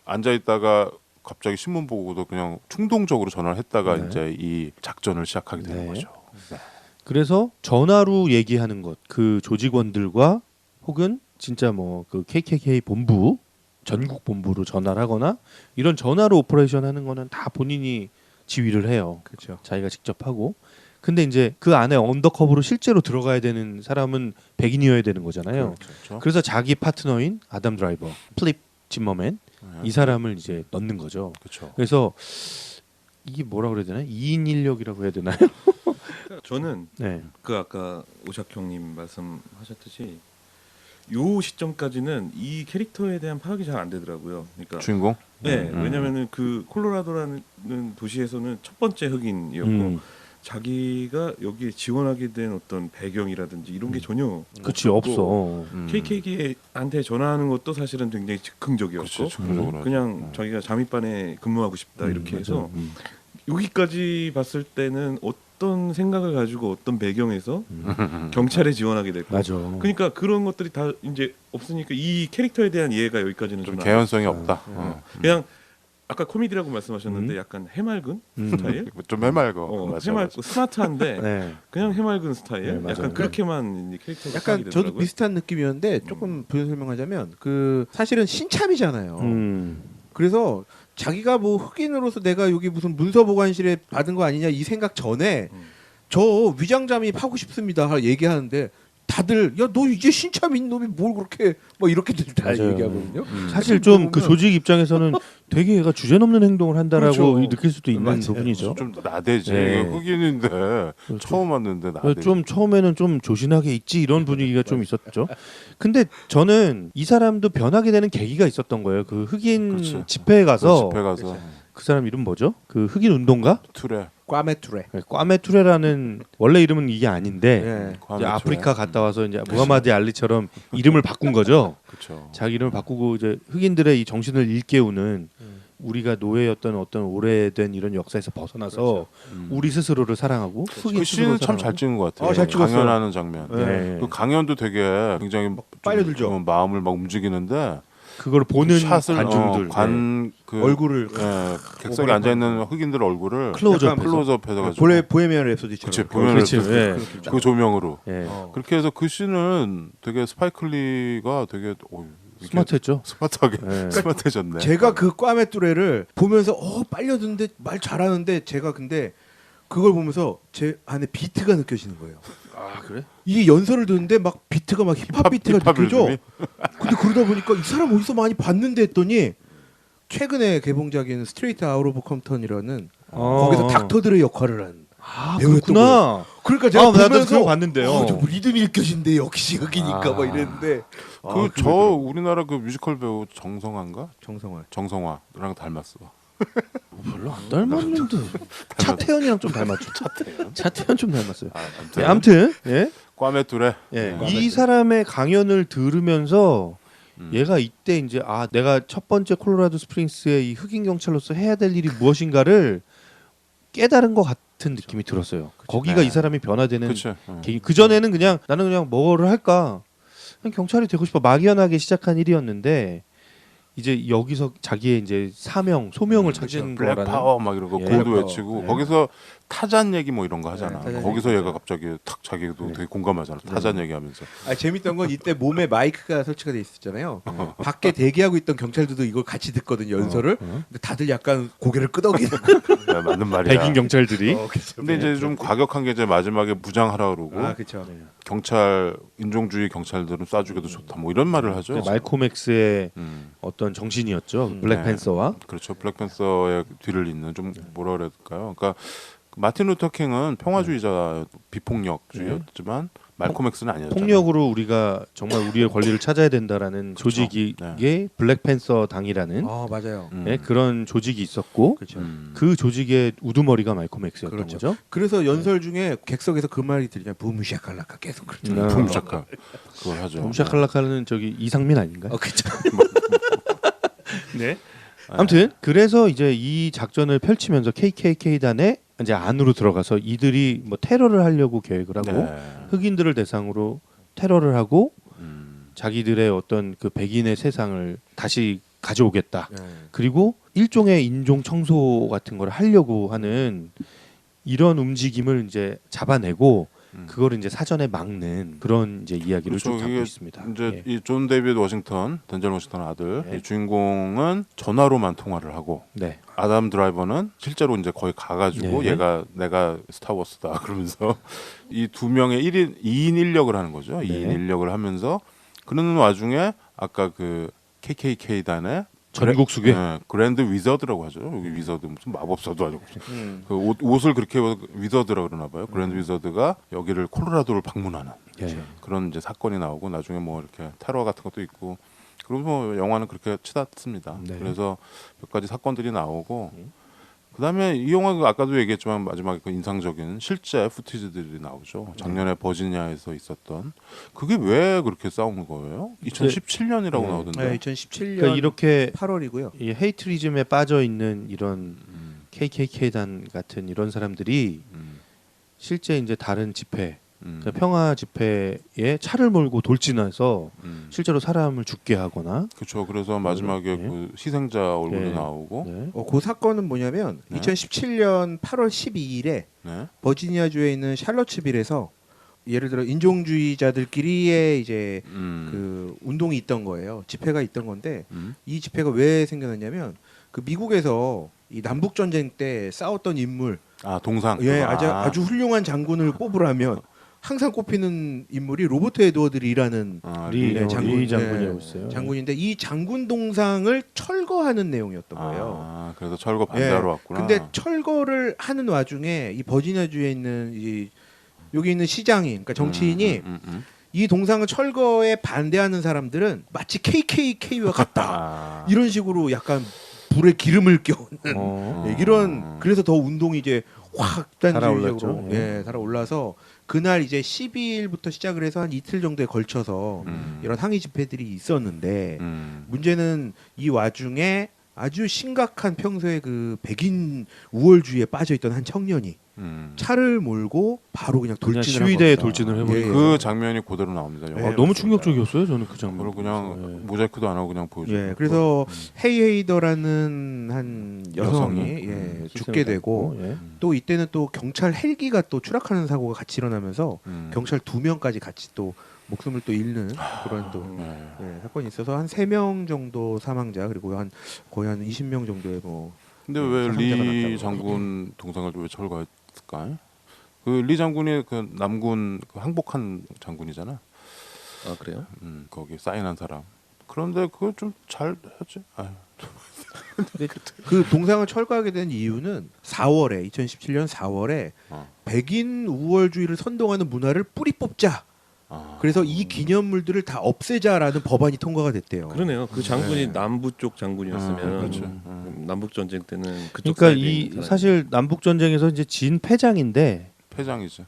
앉아 있다가 갑자기 신문 보고도 그냥 충동적으로 전화를 했다가 이제 이 작전을 시작하게 되는 거죠. 네. 그래서 전화로 얘기하는 것, 그 조직원들과 혹은 진짜 뭐 그 KKK 본부 전국 본부로 전화를 하거나 이런 전화로 오퍼레이션 하는 거는 다 본인이 지휘를 해요. 그렇죠. 자기가 직접 하고. 근데 이제 그 안에 언더커버로 실제로 들어가야 되는 사람은 백인이어야 되는 거잖아요. 그렇죠. 그래서 자기 파트너인 아담 드라이버, 플립 짐머맨 이 사람을 이제 넣는 거죠. 그렇죠. 그래서 이게 뭐라 그래야 되나? 2인 인력이라고 해야 되나요? 저는 네. 그 아까 오작 형님 말씀하셨듯이 요 시점까지는 이 캐릭터에 대한 파악이 잘 안 되더라고요. 그러니까 주인공? 네, 왜냐면은 그 콜로라도라는 도시에서는 첫 번째 흑인이었고 자기가 여기에 지원하게 된 어떤 배경이라든지 이런 게 전혀 그치 없어. KKK한테 전화하는 것도 사실은 굉장히 즉흥적이었고 그치, 즉흥적으로 그냥 자기가 잠입반에 근무하고 싶다 이렇게 해서 여기까지 봤을 때는 어떤 생각을 가지고 어떤 배경에서 경찰에 지원하게 됐고 맞아. 그러니까 그런 것들이 다 이제 없으니까 이 캐릭터에 대한 이해가 여기까지는 좀 저는 개연성이 없다. 그냥 아까 코미디라고 말씀하셨는데 약간 해맑은 스타일? 좀 해맑어. 맞아, 해맑고 스마트한데 네. 그냥 해맑은 스타일. 네, 맞아요. 약간 그렇게만 이제 캐릭터가 약간 파악이 저도 되더라고요. 비슷한 느낌이었는데 조금 부연 설명하자면 그 사실은 신참이잖아요. 그래서 자기가 뭐 흑인으로서 내가 여기 무슨 문서보관실에 받은 거 아니냐 이 생각 전에 저 위장 잠입하고 싶습니다 얘기하는데 다들 야 너 이제 신참인 놈이 뭘 그렇게 뭐 이렇게들 다 맞아요. 얘기하거든요. 사실 좀 그 조직 입장에서는 되게 얘가 주제넘는 행동을 한다라고 그렇죠. 느낄 수도 있는 맞아요. 부분이죠. 좀 나대지. 네. 흑인인데 처음 왔는데 나대지. 좀 처음에는 좀 조신하게 있지 이런 분위기가 좀 있었죠. 근데 저는 이 사람도 변하게 되는 계기가 있었던 거예요. 그 흑인 그렇지. 집회에 가서 집회 가서 그 사람 이름 뭐죠? 그 흑인 운동가? 투레. 꽈메투레. 꽈메투레라는 원래 이름은 이게 아닌데 네. 이제 아프리카 갔다 와서 이제 무하마드 알리처럼 이름을 바꾼 거죠. 그렇죠. 자기 이름을 바꾸고 이제 흑인들의 이 정신을 일깨우는 우리가 노예였던 어떤 오래된 이런 역사에서 벗어나서 우리 스스로를 사랑하고 흑인 그 스스로를 씬을 참 잘 사랑하고. 찍은 것 같아요. 잘 찍었어요. 강연하는 장면. 네. 그 강연도 되게 굉장히 빨려들죠. 마음을 막 움직이는데 그걸 보는 샷을 관중들 그 얼굴을 객석에 앉아 있는 흑인들 얼굴을 클로즈업해서. 클로즈업 해가지고 보헤미안 랩소디처럼. 그치 보면 그렇지, 예. 그 조명으로 예. 그렇게 해서 그 씬은 되게 스파이클리가 되게 이렇게 스마트했죠. 스마트하게 네. 스마트해졌네. 제가 그 꽈메뚜레를 보면서 빨려드는데 말 잘하는데 제가 근데 그걸 보면서 제 안에 비트가 느껴지는 거예요. 아 그래? 이게 연설을 듣는데 막 비트가 막 힙합 비트가 힙합 느껴져. 리듬이? 근데 그러다 보니까 이 사람 어디서 많이 봤는데 했더니 최근에 개봉작인 스트레이트 아웃 오브 컴턴이라는 거기서 닥터들의 역할을 한 배우였던 거예요. 그렇구나. 그러니까 제가 나도 보면서 그거 봤는데요. 저 리듬이 느껴진대 역시 여기니까 막 이랬는데 저 우리나라 그 뮤지컬 배우 정성화인가? 정성화랑 닮았어. 별로 안 닮았는데 차태현이랑 좀 닮았죠. 차태현 좀 닮았어요. 네, 아무튼 예. 꽈메뚜레. 예. 이 사람의 강연을 들으면서 얘가 이때 이제 내가 첫 번째 콜로라도 스프링스의 이 흑인 경찰로서 해야 될 일이 무엇인가를 깨달은 것 같은 느낌이 들었어요. 거기가 이 사람이 변화되는 계기. 그 전에는 그냥 나는 그냥 뭐를 할까? 그냥 경찰이 되고 싶어 막연하게 시작한 일이었는데 이제 여기서 자기의 이제 소명을 찾은 블랙 거라는. 파워 막 이러고 예. 고도 외치고 거기서 타잔 얘기 뭐 이런 거 하잖아. 타잔 거기서 얘기 얘가 갑자기 탁 자기도 되게 공감하잖아. 타잔 얘기하면서. 재밌던 건 이때 몸에 마이크가 설치가 돼 있었잖아요. 밖에 대기하고 있던 경찰들도 이걸 같이 듣거든요 연설을. 근데 다들 약간 고개를 끄덕이는. 네, 맞는 말이야. 백인 경찰들이. 근데 이제 좀 과격한 게 이제 마지막에 무장하라 그러고 그렇죠. 경찰 인종주의 경찰들은 쏴죽여도 좋다 뭐 이런 말을 하죠. 말콤 X의 어떤 정신이었죠. 블랙팬서와. 그렇죠. 블랙팬서의 뒤를 잇는 좀 뭐라 그럴까요? 그러니까 마틴 루터 킹은 평화주의자 비폭력주의였지만 말콤 X는 아니었잖아요. 폭력으로 우리가 정말 우리의 권리를 찾아야 된다라는 그렇죠. 조직이 네. 블랙팬서 당이라는 맞아요. 예, 그런 조직이 있었고 그렇죠. 그 조직의 우두머리가 말콤 X였던 그렇죠. 거죠. 그래서 연설 중에 객석에서 그 말이 들리냐 부무시아칼라카 계속 그렇죠. 붐샤카 그걸 하죠. 붐샤칼라카는 저기 이상민 아닌가? 그렇죠. 네. 아무튼 그래서 이제 이 작전을 펼치면서 KKK단의 이제 안으로 들어가서 이들이 뭐 테러를 하려고 계획을 하고 네. 흑인들을 대상으로 테러를 하고 자기들의 어떤 그 백인의 세상을 다시 가져오겠다. 네. 그리고 일종의 인종 청소 같은 걸 하려고 하는 이런 움직임을 이제 잡아내고 그거를 이제 사전에 막는 그런 이제 이야기를 쭉 담고 이게 있습니다. 이제 예. 이 존 데이비드 워싱턴, 덴젤 워싱턴 아들, 네. 이 주인공은 전화로만 통화를 하고 네. 아담 드라이버는 실제로 이제 거기 가가지고 네. 얘가 내가 스타워스다 그러면서 이 두 명의 2인 1역을 하는 거죠. 네. 2인 1역을 하면서 그러는 와중에 아까 그 KKK 단의 전국 수계 그랜드 위저드라고 하죠. 여기 위저드 무슨 마법사도 아니고 그 옷을 그렇게 위저드라고 그러나 봐요. 그랜드 위저드가 여기를 콜로라도를 방문하는 예. 그런 이제 사건이 나오고 나중에 뭐 이렇게 테러 같은 것도 있고 그리고 뭐 영화는 그렇게 치닫습니다. 네. 그래서 몇 가지 사건들이 나오고 그다음에 이 영화가 아까도 얘기했지만 마지막에 그 인상적인 실제 푸티지들이 나오죠. 작년에 버지니아에서 있었던 그게 왜 그렇게 싸운 거예요? 2017년이라고 네. 나오던데. 네, 2017년 그러니까 이렇게 8월이고요. 이 헤이트리즘에 빠져 있는 이런 KKK단 같은 이런 사람들이 실제 이제 다른 집회, 그러니까 평화 집회에 차를 몰고 돌진해서 실제로 사람을 죽게 하거나 그렇죠. 그래서 마지막에 네. 그 희생자 얼굴도 네. 나오고. 네. 그 사건은 뭐냐면 네. 2017년 8월 12일에 네. 버지니아주에 있는 샬럿츠빌에서 예를 들어 인종주의자들끼리의 이제 그 운동이 있던 거예요. 집회가 있던 건데 이 집회가 왜 생겨났냐면 그 미국에서 이 남북 전쟁 때 싸웠던 인물, 동상. 예, 아주 훌륭한 장군을 뽑으라면 항상 꼽히는 인물이 로버트 에드워드 리라는 리 장군, 장군이라고 있어요. 장군인데 이 장군 동상을 철거하는 내용이었던 거예요. 그래서 철거 반대하러 왔구나. 근데 철거를 하는 와중에 이 버지니아주에 있는 여기 있는 시장이, 그러니까 정치인이 이 동상을 철거에 반대하는 사람들은 마치 KKK와 같다. 이런 식으로 약간 불에 기름을 껴는 이런, 그래서 더 운동이 이제 확 단주의적으로 달아올라서 그날 이제 12일부터 시작을 해서 한 이틀 정도에 걸쳐서 이런 항의 집회들이 있었는데 문제는 이 와중에 아주 심각한 평소에 그 백인 우월주의에 빠져있던 한 청년이 차를 몰고 바로 그냥 돌진을 시위대에 돌진을 해버린 그 장면이 그대로 나옵니다. 영화. 너무 충격적이었어요. 저는 그 장면. 그걸 그냥 모자이크도 안 하고 그냥 보여줘요. 그래서 헤이헤이더라는 한 여성이 죽게 되고 또 이때는 또 경찰 헬기가 또 추락하는 사고가 같이 일어나면서 경찰 2명까지 같이 또 목숨을 또 잃는 그런 또 사건이 있어서 한 3명 정도 사망자, 그리고 거의 한 20명 정도의 뭐. 근데 왜 리 장군 동상을 왜 철거했을까? 그 리 장군이 그 남군 그 항복한 장군이잖아. 아 그래요? 거기 사인한 사람. 그런데 그걸 좀 잘 했지. 그 동상을 철거하게 된 이유는 2017년 4월에 백인 우월주의를 선동하는 문화를 뿌리 뽑자. 그래서 이 기념물들을 다 없애자라는 법안이 통과가 됐대요. 그러네요. 그 장군이 남부 쪽 장군이었으면 그렇죠. 남북 전쟁 때는 그쪽 그러니까 이 사실 남북 전쟁에서 이제 진 패장인데 패장이죠.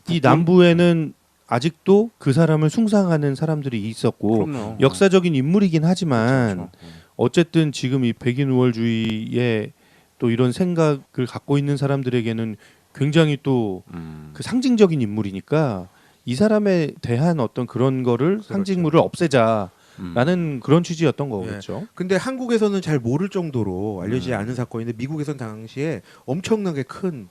이 남부에는 아직도 그 사람을 숭상하는 사람들이 있었고 그럼요. 역사적인 인물이긴 하지만 그렇죠. 어쨌든 지금 이 백인 우월주의에 또 이런 생각을 갖고 있는 사람들에게는 굉장히 또 그 상징적인 인물이니까 이 사람에 대한 어떤 그런 거를 상징물을 없애자라는 그런 취지였던 거겠죠. 근데 한국에서는 잘 모를 정도로 알려지지 않은 사건인데 미국에서는 당시에 엄청나게 큰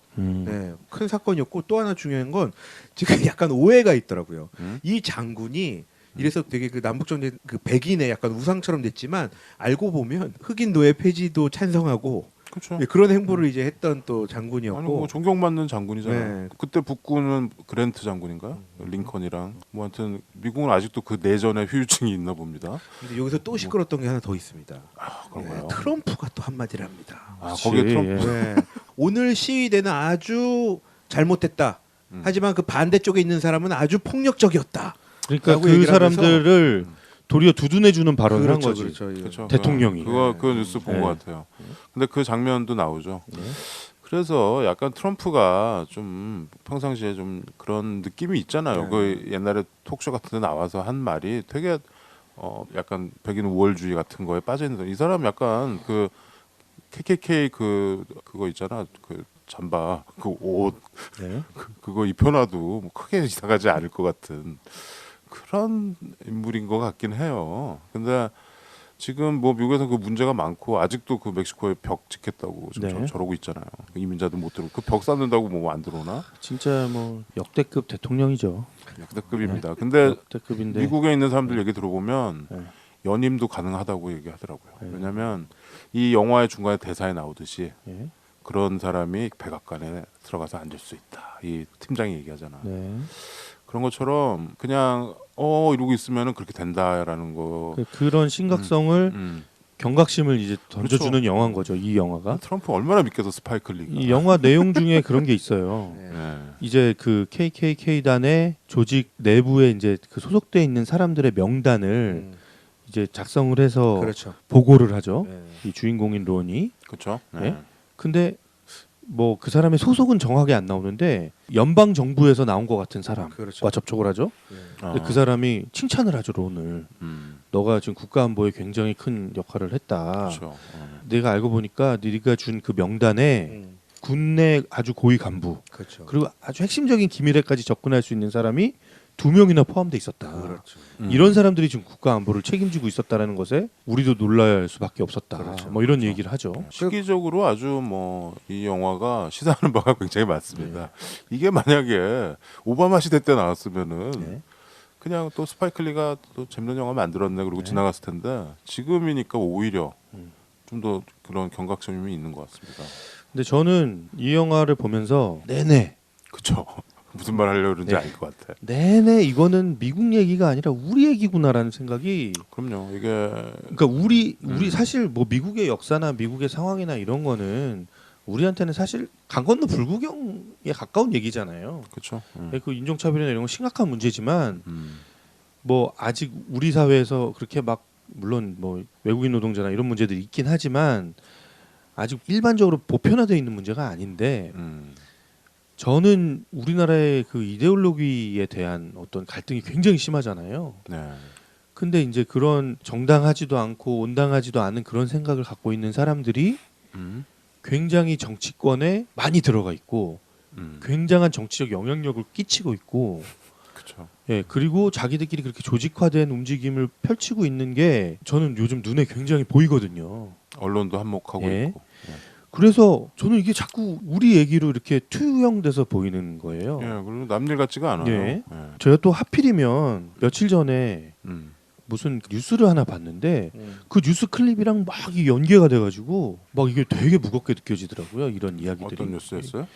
사건이었고, 또 하나 중요한 건 지금 약간 오해가 있더라고요. 이 장군이 이래서 되게 그 남북전쟁 그 백인의 약간 우상처럼 됐지만 알고 보면 흑인 노예 폐지도 찬성하고 그렇죠. 그런 행보를 이제 했던 또 장군이었고. 아니 뭐 존경받는 장군이잖아요. 네. 그때 북군은 그랜트 장군인가요? 링컨이랑 뭐 하여튼 미국은 아직도 그 내전의 후유증이 있나 봅니다. 근데 여기서 또 시끄러웠던 게 하나 더 있습니다. 그런가요? 트럼프가 또 한마디를 합니다. 거기에 트럼프. 오늘 시위대는 아주 잘못됐다. 하지만 그 반대쪽에 있는 사람은 아주 폭력적이었다. 그러니까 라고 그 얘기를 사람들을 도리어 두둔해주는 발언을 한 거지. 그렇죠. 그렇죠. 대통령이. 그 뉴스 본 네. 것 같아요. 근데 그 장면도 나오죠. 그래서 약간 트럼프가 좀 평상시에 좀 그런 느낌이 있잖아요. 그 옛날에 톡쇼 같은 데 나와서 한 말이 되게 약간 백인 우월주의 같은 거에 빠져 있는 이 사람 약간 그 KKK 그거 있잖아. 그 잠바 그 옷 네. 그거 입혀놔도 뭐 크게 이상하지 않을 것 같은 그런 인물인 것 같긴 해요. 근데 지금 뭐 미국에서 그 문제가 많고 아직도 그 멕시코에 벽 짓겠다고 지금 네. 저러고 있잖아요. 이민자들 못 들어. 그 벽 쌓는다고 뭐 안 들어오나? 진짜 뭐 역대급 대통령이죠. 역대급입니다. 근데 역대급인데 미국에 있는 사람들 얘기 들어보면 네. 연임도 가능하다고 얘기하더라고요. 네. 왜냐하면 이 영화의 중간에 대사에 나오듯이 예. 그런 사람이 백악관에 들어가서 앉을 수 있다. 이 팀장이 얘기하잖아. 네. 그런 것처럼 그냥 이러고 있으면은 그렇게 된다라는 거. 그런 심각성을 경각심을 이제 던져주는 그렇죠. 영화인 거죠. 이 영화가. 트럼프 얼마나 믿겠어 스파이크 리가. 이 영화 내용 중에 그런 게 있어요. 네. 이제 그 KKK단의 조직 내부에 이제 그 소속돼 있는 사람들의 명단을 이제 작성을 해서 그렇죠. 보고를 하죠. 네. 이 주인공인 론이. 그렇죠. 네. 근데 뭐 그 사람의 소속은 정확하게 안 나오는데 연방 정부에서 나온 것 같은 사람과 그렇죠. 접촉을 하죠. 근데 그 사람이 칭찬을 하죠 론을. 너가 지금 국가 안보에 굉장히 큰 역할을 했다. 그렇죠. 내가 알고 보니까 네가 준 그 명단에 군내 아주 고위 간부 그렇죠. 그리고 아주 핵심적인 기밀에까지 접근할 수 있는 사람이 2명이나 포함돼 있었다. 그렇죠. 이런 사람들이 지금 국가 안보를 책임지고 있었다라는 것에 우리도 놀라야 할 수밖에 없었다. 그렇죠. 뭐 이런 얘기를 하죠. 시기적으로 아주 뭐 이 영화가 시사하는 바가 굉장히 많습니다. 이게 만약에 오바마 시대 때 나왔으면은 네. 그냥 또 스파이클리가 또 재밌는 영화 만들었네 그러고 지나갔을 텐데 지금이니까 오히려 좀 더 그런 경각심이 있는 것 같습니다. 근데 저는 이 영화를 보면서 내내 그렇죠. 무슨 말 하려고 그러는지 네. 알 것 같아. 내내 이거는 미국 얘기가 아니라 우리 얘기구나라는 생각이. 그럼요. 이게 그러니까 우리 사실 뭐 미국의 역사나 미국의 상황이나 이런 거는 우리한테는 사실 강 건너 불구경에 가까운 얘기잖아요. 그렇죠. 그 인종차별이나 이런 건 심각한 문제지만 뭐 아직 우리 사회에서 그렇게 막 물론 뭐 외국인 노동자나 이런 문제들이 있긴 하지만 아직 일반적으로 보편화되어 있는 문제가 아닌데 저는 우리나라의 그 이데올로기에 대한 어떤 갈등이 굉장히 심하잖아요. 네. 근데 이제 그런 정당하지도 않고 온당하지도 않은 그런 생각을 갖고 있는 사람들이 굉장히 정치권에 많이 들어가 있고 굉장한 정치적 영향력을 끼치고 있고 그렇죠. 예, 그리고 자기들끼리 그렇게 조직화된 움직임을 펼치고 있는 게 저는 요즘 눈에 굉장히 보이거든요. 언론도 한몫하고 예. 있고. 예. 그래서 저는 이게 자꾸 우리 얘기로 이렇게 투영돼서 보이는 거예요. 예, 그리고 남일 같지가 않아요. 예. 예. 제가 또 하필이면 며칠 전에 음. 무슨 뉴스를 하나 봤는데 그 뉴스 클립이랑 막 이게 연계가 돼가지고 막 이게 되게 무겁게 느껴지더라고요. 이런 이야기들이. 어떤 뉴스였어요?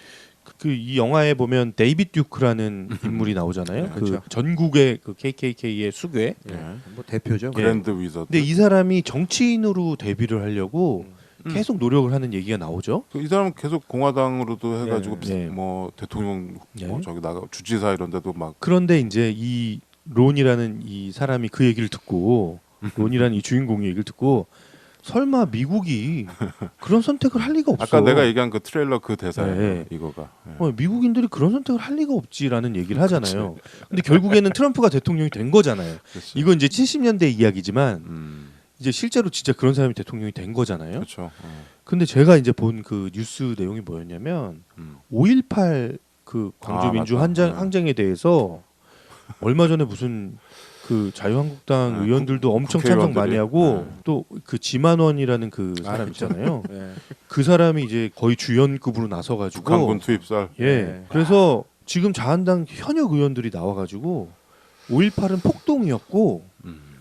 그 이 영화에 보면 데이빗 듀크라는 인물이 나오잖아요. 그렇죠. 그 전국의 그 KKK의 수괴. 예. 뭐 대표죠. 그랜드 위저드. 근데 이 사람이 정치인으로 데뷔를 하려고 계속 노력을 하는 얘기가 나오죠. 이 사람은 계속 공화당으로도 해가지고 예. 뭐 대통령 예. 뭐 저기 나가 주지사 이런 데도 막 그런데 이제 이 론이라는 이 사람이 그 얘기를 듣고 론이라는 이 주인공의 얘기를 듣고 설마 미국이 그런 선택을 할 리가 없어. 아까 내가 얘기한 그 트레일러 그 대사예요. 네. 이거가. 예. 미국인들이 그런 선택을 할 리가 없지라는 얘기를 하잖아요. 근데 결국에는 트럼프가 대통령이 된 거잖아요. 그렇죠. 이건 이제 70년대 이야기지만 이제 실제로 진짜 그런 사람이 대통령이 된 거잖아요. 그렇죠. 근데 제가 이제 본 그 뉴스 내용이 뭐였냐면 5.18 그 광주 민주 맞다. 항쟁에 대해서 얼마 전에 무슨 그 자유한국당 의원들도 엄청 찬성 많이 하고 또 그 지만원이라는 그 사람 있잖아요. 그 사람이 이제 거의 주연급으로 나서가지고 북한군 투입설. 예. 그래서 지금 자한당 현역 의원들이 나와가지고 5.18은 폭동이었고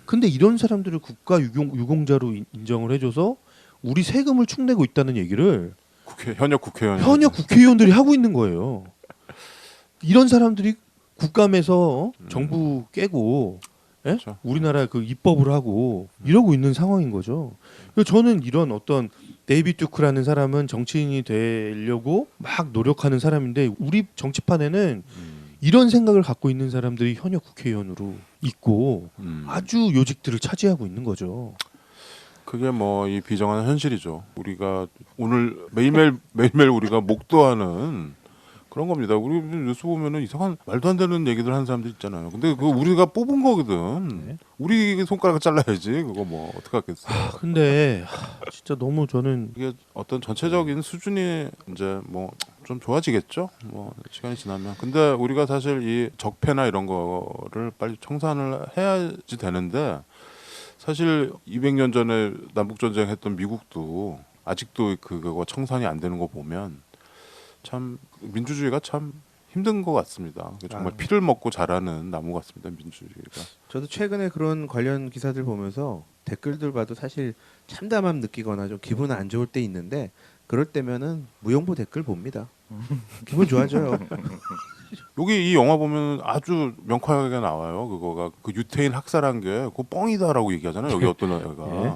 근데 이런 사람들을 국가 유공자로 인정을 해줘서 우리 세금을 축내고 있다는 얘기를 현역 국회의원. 현역 국회의원들이 하고 있는 거예요. 이런 사람들이 국감에서 정부 깨고 예? 그렇죠. 우리나라 그 입법을 하고 이러고 있는 상황인 거죠. 그래서 저는 이런 어떤 데이비 듀크라는 사람은 정치인이 되려고 막 노력하는 사람인데 우리 정치판에는 이런 생각을 갖고 있는 사람들이 현역 국회의원으로 있고 아주 요직들을 차지하고 있는 거죠. 그게 뭐 이 비정한 현실이죠. 우리가 오늘 매일매일 우리가 목도하는 그런 겁니다. 우리 뉴스 보면은 이상한 말도 안 되는 얘기들 하는 사람들 있잖아요. 근데 그거 우리가 뽑은 거거든. 네. 우리 손가락을 잘라야지. 그거 뭐 어떻게 하겠어. 근데 진짜 너무 저는 이게 어떤 전체적인 수준이 이제 뭐 좀 좋아지겠죠. 뭐 시간이 지나면. 근데 우리가 사실 이 적폐나 이런 거를 빨리 청산을 해야지 되는데 사실 200년 전에 남북 전쟁 했던 미국도 아직도 그거 청산이 안 되는 거 보면 참 민주주의가 참 힘든 것 같습니다. 정말 피를 먹고 자라는 나무 같습니다. 민주주의가. 저도 최근에 그런 관련 기사들 보면서 댓글들 봐도 사실 참담함 느끼거나 좀 기분 안 좋을 때 있는데 그럴 때면은 무용부 댓글 봅니다. 기분 좋아져요. 여기 이 영화 보면 아주 명쾌하게 나와요. 그거가 그 유태인 학살한 게 그거 뻥이다라고 얘기하잖아요. 여기 어떤 애가 예.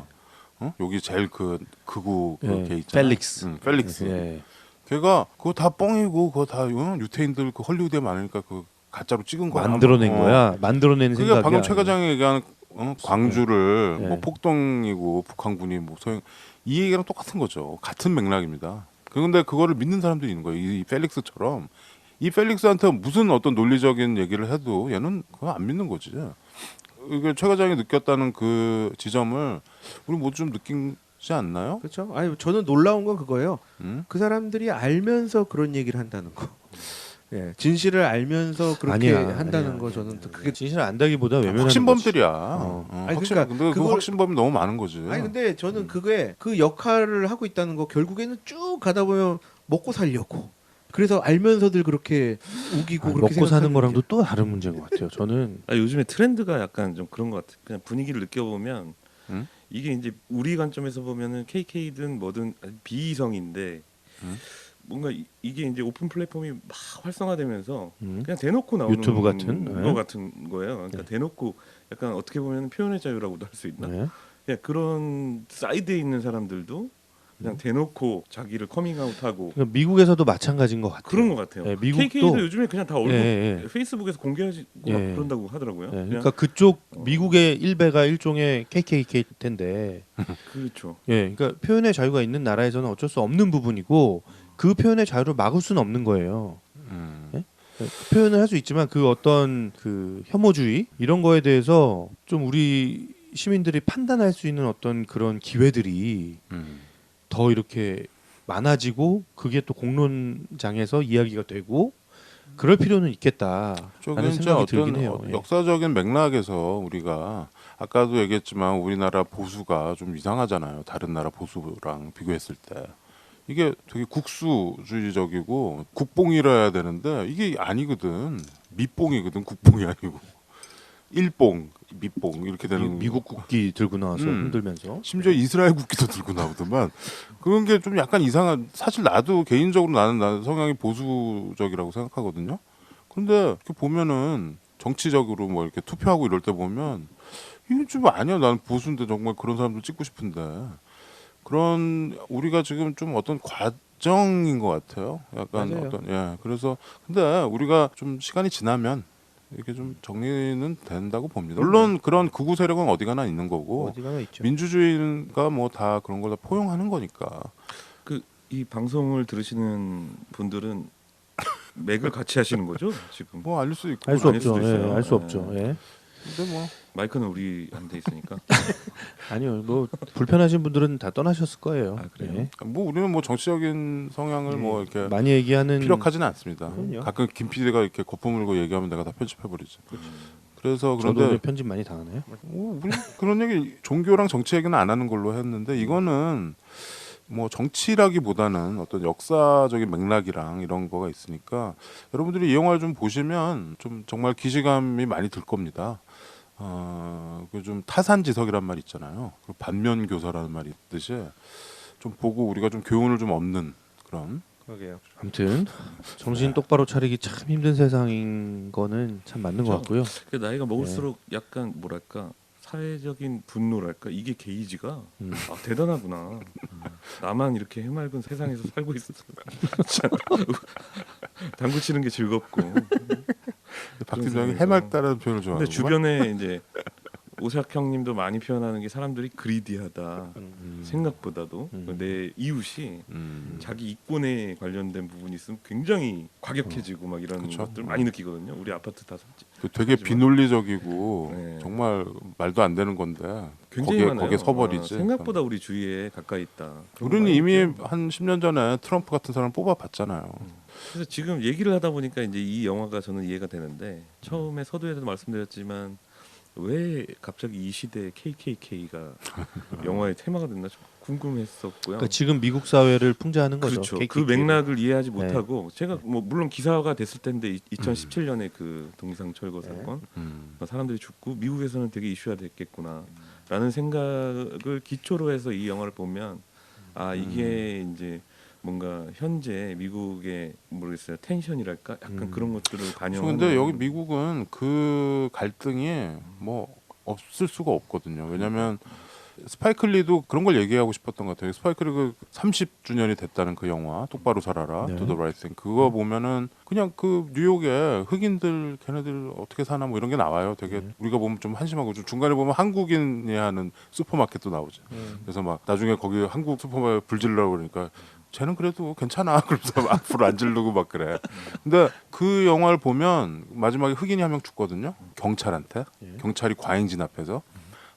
어? 여기 제일 그 극우 예. 걔 있잖아요. 펠릭스. 펠릭스. 예. 걔가 그거 다 뻥이고 그거 다 유태인들 그 헐리우드에 많으니까 그 가짜로 찍은 거야. 만들어낸 거야. 만들어낸 그게 생각이야. 방금 최 과장이 얘기한 광주를 예. 뭐 폭동이고 북한군이 뭐 소용 이 얘기랑 똑같은 거죠. 같은 맥락입니다. 그런데 그거를 믿는 사람들이 있는 거예요. 이 펠릭스처럼 이 펠릭스한테 무슨 어떤 논리적인 얘기를 해도 얘는 그거 안 믿는 거지. 이게 최 과장이 느꼈다는 그 지점을 우리 모두 좀 느끼지 않나요? 그렇죠. 아니 저는 놀라운 건 그거예요. 그 사람들이 알면서 그런 얘기를 한다는 거. 예, 진실을 알면서 그렇게 아니야, 한다는 아니야. 거 저는 또 그게 진실을 안다기보다 외면하는 확신범들이야. 아니, 확신, 그러니까 근데 그 그걸- 확신범이 너무 많은 거지. 아니 근데 저는 그게 그 역할을 하고 있다는 거 결국에는 쭉 가다 보면 먹고 살려고. 그래서 알면서들 그렇게 우기고 그렇게 먹고 사는 생각하는 거랑도 게. 또 다른 문제인 것 같아요. 저는 요즘에 트렌드가 약간 좀 그런 것 같아. 그냥 분위기를 느껴보면 응? 이게 이제 우리 관점에서 보면은 KK든 뭐든 비이성인데 뭔가 이게 이제 오픈 플랫폼이 막 활성화되면서 그냥 대놓고 나오는 유튜브 같은? 거 네. 같은 거예요. 그러니까 네. 대놓고 약간 어떻게 보면 표현의 자유라고도 할 수 있나? 네. 그냥 그런 사이드에 있는 사람들도 그냥 대놓고 자기를 커밍아웃하고 그러니까 미국에서도 마찬가지인 것 같아요. 그런 것 같아요. 예, 미국도- KK도 요즘에 그냥 다 얼굴 예, 예. 페이스북에서 공개하고 막 예. 그런다고 하더라고요. 예, 그냥 그러니까 그쪽 미국의 일베가 일종의 KKK 텐데, 그렇죠. 예, 그러니까 표현의 자유가 있는 나라에서는 어쩔 수 없는 부분이고 그 표현의 자유를 막을 수는 없는 거예요. 예? 표현을 할 수 있지만 그 어떤 그 혐오주의 이런 거에 대해서 좀 우리 시민들이 판단할 수 있는 어떤 그런 기회들이 더 이렇게 많아지고 그게 또 공론장에서 이야기가 되고 그럴 필요는 있겠다라는 저는 이제 생각이 어떤 들긴 해요. 예. 역사적인 맥락에서 우리가 아까도 얘기했지만 우리나라 보수가 좀 이상하잖아요. 다른 나라 보수랑 비교했을 때 이게 되게 국수주의적이고 국뽕이라 해야 되는데 이게 아니거든. 밑뽕이거든. 국뽕이 아니고 일뽕, 밑뽕 이렇게 되는 미국 국기 들고 나와서 흔들면서 심지어 이스라엘 국기도 들고 나오더만 그런 게 좀 약간 이상한. 사실 나도 개인적으로 나는 성향이 보수적이라고 생각하거든요. 근데 이렇게 보면은 정치적으로 뭐 이렇게 투표하고 이럴 때 보면 이게 좀 아니야. 나는 보수인데 정말 그런 사람들 찍고 싶은데 그런 우리가 지금 좀 어떤 과정인 것 같아요. 약간 맞아요. 어떤 그래서 근데 우리가 좀 시간이 지나면 이렇게 좀 정리는 된다고 봅니다. 물론 그런 극우 세력은 어디 가나 있는 거고 어디가나 있죠. 민주주의가 뭐 다 그런 걸 다 포용하는 거니까. 이 방송을 들으시는 분들은 맥을 같이 하시는 거죠 지금? 뭐 알릴 수 있고 알 수 아닐 없죠. 수도 있어요. 예, 알 수 예. 없죠. 예. 근데 뭐 마이크는 우리한테 있으니까. 아니요, 뭐 불편하신 분들은 다 떠나셨을 거예요. 아, 그래요? 예. 뭐 우리는 뭐 정치적인 성향을 뭐 이렇게 많이 얘기하는 피력하지는 않습니다. 그럼요. 가끔 김 PD가 이렇게 거품 물고 얘기하면 내가 다 편집해 버리지. 그래서 저도 그런데 오늘 편집 많이 당하나요? 우리 그런 얘기 종교랑 정치 얘기는 안 하는 걸로 했는데 이거는 뭐 정치라기보다는 어떤 역사적인 맥락이랑 이런 거가 있으니까 여러분들이 이 영화를 좀 보시면 좀 정말 기시감이 많이 들 겁니다. 그 좀 타산지석이란 말 있잖아요. 반면교사라는 말이 있듯이 좀 보고 우리가 좀 교훈을 좀 얻는 그런 그러게요. 아무튼 정신 똑바로 차리기 참 힘든 세상인 거는 참 맞는 것 같고요. 그 나이가 먹을수록 약간 뭐랄까 사회적인 분노랄까 이게 게이지가 아, 대단하구나. 나만 이렇게 해맑은 세상에서 살고 있었어. 진짜 당구 치는 게 즐겁고. 박 팀장이 해맑다라는 표현을 좋아하는 근데 주변에 이제 오삭 형님도 많이 표현하는 게 사람들이 그리디하다. 생각보다도 내 이웃이 자기 이권에 관련된 부분이 있으면 굉장히 과격해지고 막 이런 그쵸. 것들 많이 느끼거든요. 우리 아파트 다 샀지. 되게 비논리적이고 네. 정말 말도 안 되는 건데 굉장히 많아요. 거기에 서버리지. 생각보다 우리 주위에 가까이 있다. 그런 거 우리는 많이 이미 느껴요. 한 10년 전에 트럼프 같은 사람 뽑아봤잖아요. 그래서 지금 얘기를 하다 보니까 이제 이 영화가 저는 이해가 되는데 처음에 서두에도 말씀드렸지만 왜 갑자기 이 시대에 KKK가 영화의 테마가 됐나 좀 궁금했었고요. 그러니까 지금 미국 사회를 풍자하는 거죠. 그렇죠. KKK 그 를. 맥락을 이해하지 못하고 제가 뭐 물론 기사가 됐을 텐데 2017년에 그 동상 철거 사건 사람들이 죽고 미국에서는 되게 이슈가 됐겠구나라는 생각을 기초로 해서 이 영화를 보면 아 이게 이제 뭔가 현재 미국의 모르겠어요 텐션이랄까 약간 그런 것들을 반영하는. 근데 여기 미국은 그 갈등이 뭐 없을 수가 없거든요. 왜냐하면 스파이클리도 그런 걸 얘기하고 싶었던 것 같아요. 스파이클리 30주년이 됐다는 그 영화 똑바로 살아라, 네. Do the Right Thing. 그거 보면은 그냥 그 뉴욕에 흑인들 걔네들 어떻게 사나 뭐 이런 게 나와요. 되게 우리가 보면 좀 한심하고 좀 중간에 보면 한국인이 하는 슈퍼마켓도 나오죠. 그래서 막 나중에 거기 한국 슈퍼마켓 불질러 그러니까 쟤는 그래도 괜찮아. 그러면서 앞으로 안 지르고 막 그래. 근데 그 영화를 보면 마지막에 흑인이 한 명 죽거든요. 경찰한테. 경찰이 과잉 진압해서.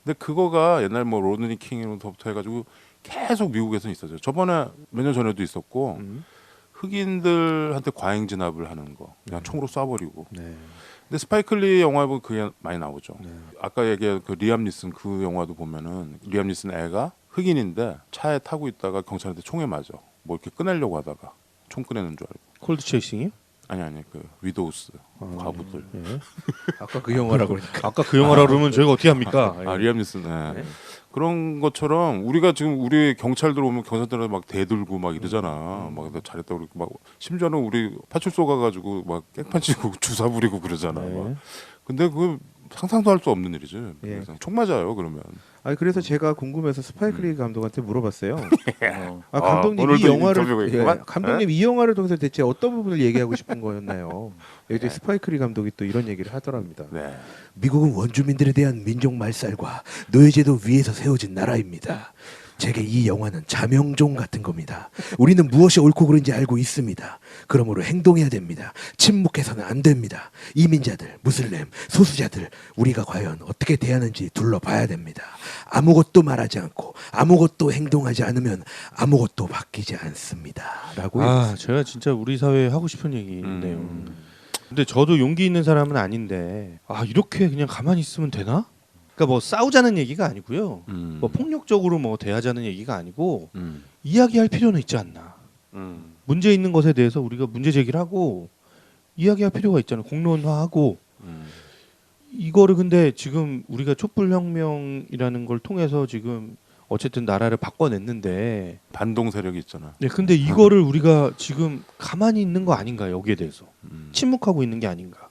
근데 그거가 옛날 뭐 로드니 킹부터 해가지고 계속 미국에서는 있었죠. 저번에 몇 년 전에도 있었고 흑인들한테 과잉 진압을 하는 거 그냥 총으로 쏴버리고. 네. 근데 스파이클리 영화에 보면 그게 많이 나오죠. 아까 얘기한 그 리암 니슨 그 영화도 보면은 리암 니슨 애가 흑인인데 차에 타고 있다가 경찰한테 총에 맞아. 뭐 이렇게 꺼내려고 하다가 총 꺼내는 줄 알고. 콜드 체이싱이요? 아니 그 위도우스 과부들. 예. 아까 그 영화라고 그러니까. 아까 그 영화라 그러면 저희가 어떻게 합니까? 리암 니슨. 네. 그런 것처럼 우리가 지금 우리 경찰들 오면 경찰들한테 막 대들고 막 이러잖아. 막 잘했다 그러고 막 심지어는 우리 파출소 가가지고 막 깽판 치고 주사 부리고 그러잖아. 네. 막. 근데 그 상상도 할 수 없는 일이지. 예. 총 맞아요 그러면. 아니 그래서 제가 궁금해서 스파이클리 감독한테 물어봤어요. 아 아, 감독님 이 오늘도 영화를 인터뷰가 있구만. 감독님 이 영화를 통해서 대체 어떤 부분을 얘기하고 싶은 거였나요? 여기 스파이클리 감독이 또 이런 얘기를 하더랍니다. 네. 미국은 원주민들에 대한 민족 말살과 노예제도 위에서 세워진 나라입니다. 제게 이 영화는 자명종 같은 겁니다. 우리는 무엇이 옳고 그른지 알고 있습니다. 그러므로 행동해야 됩니다. 침묵해서는 안 됩니다. 이민자들, 무슬림, 소수자들 우리가 과연 어떻게 대하는지 둘러봐야 됩니다. 아무것도 말하지 않고 아무것도 행동하지 않으면 아무것도 바뀌지 않습니다. 라고 제가 진짜 우리 사회에 하고 싶은 얘기네요. 근데 저도 용기 있는 사람은 아닌데 이렇게 그냥 가만히 있으면 되나? 그러니까 뭐 싸우자는 얘기가 아니고요. 뭐 폭력적으로 뭐 대하자는 얘기가 아니고 이야기할 필요는 있지 않나. 문제 있는 것에 대해서 우리가 문제 제기를 하고 이야기할 필요가 있잖아요. 공론화하고 이거를 근데 지금 우리가 촛불혁명이라는 걸 통해서 지금 어쨌든 나라를 바꿔냈는데 반동 세력이 있잖아. 네, 근데 이거를 우리가 지금 가만히 있는 거 아닌가 여기에 대해서 침묵하고 있는 게 아닌가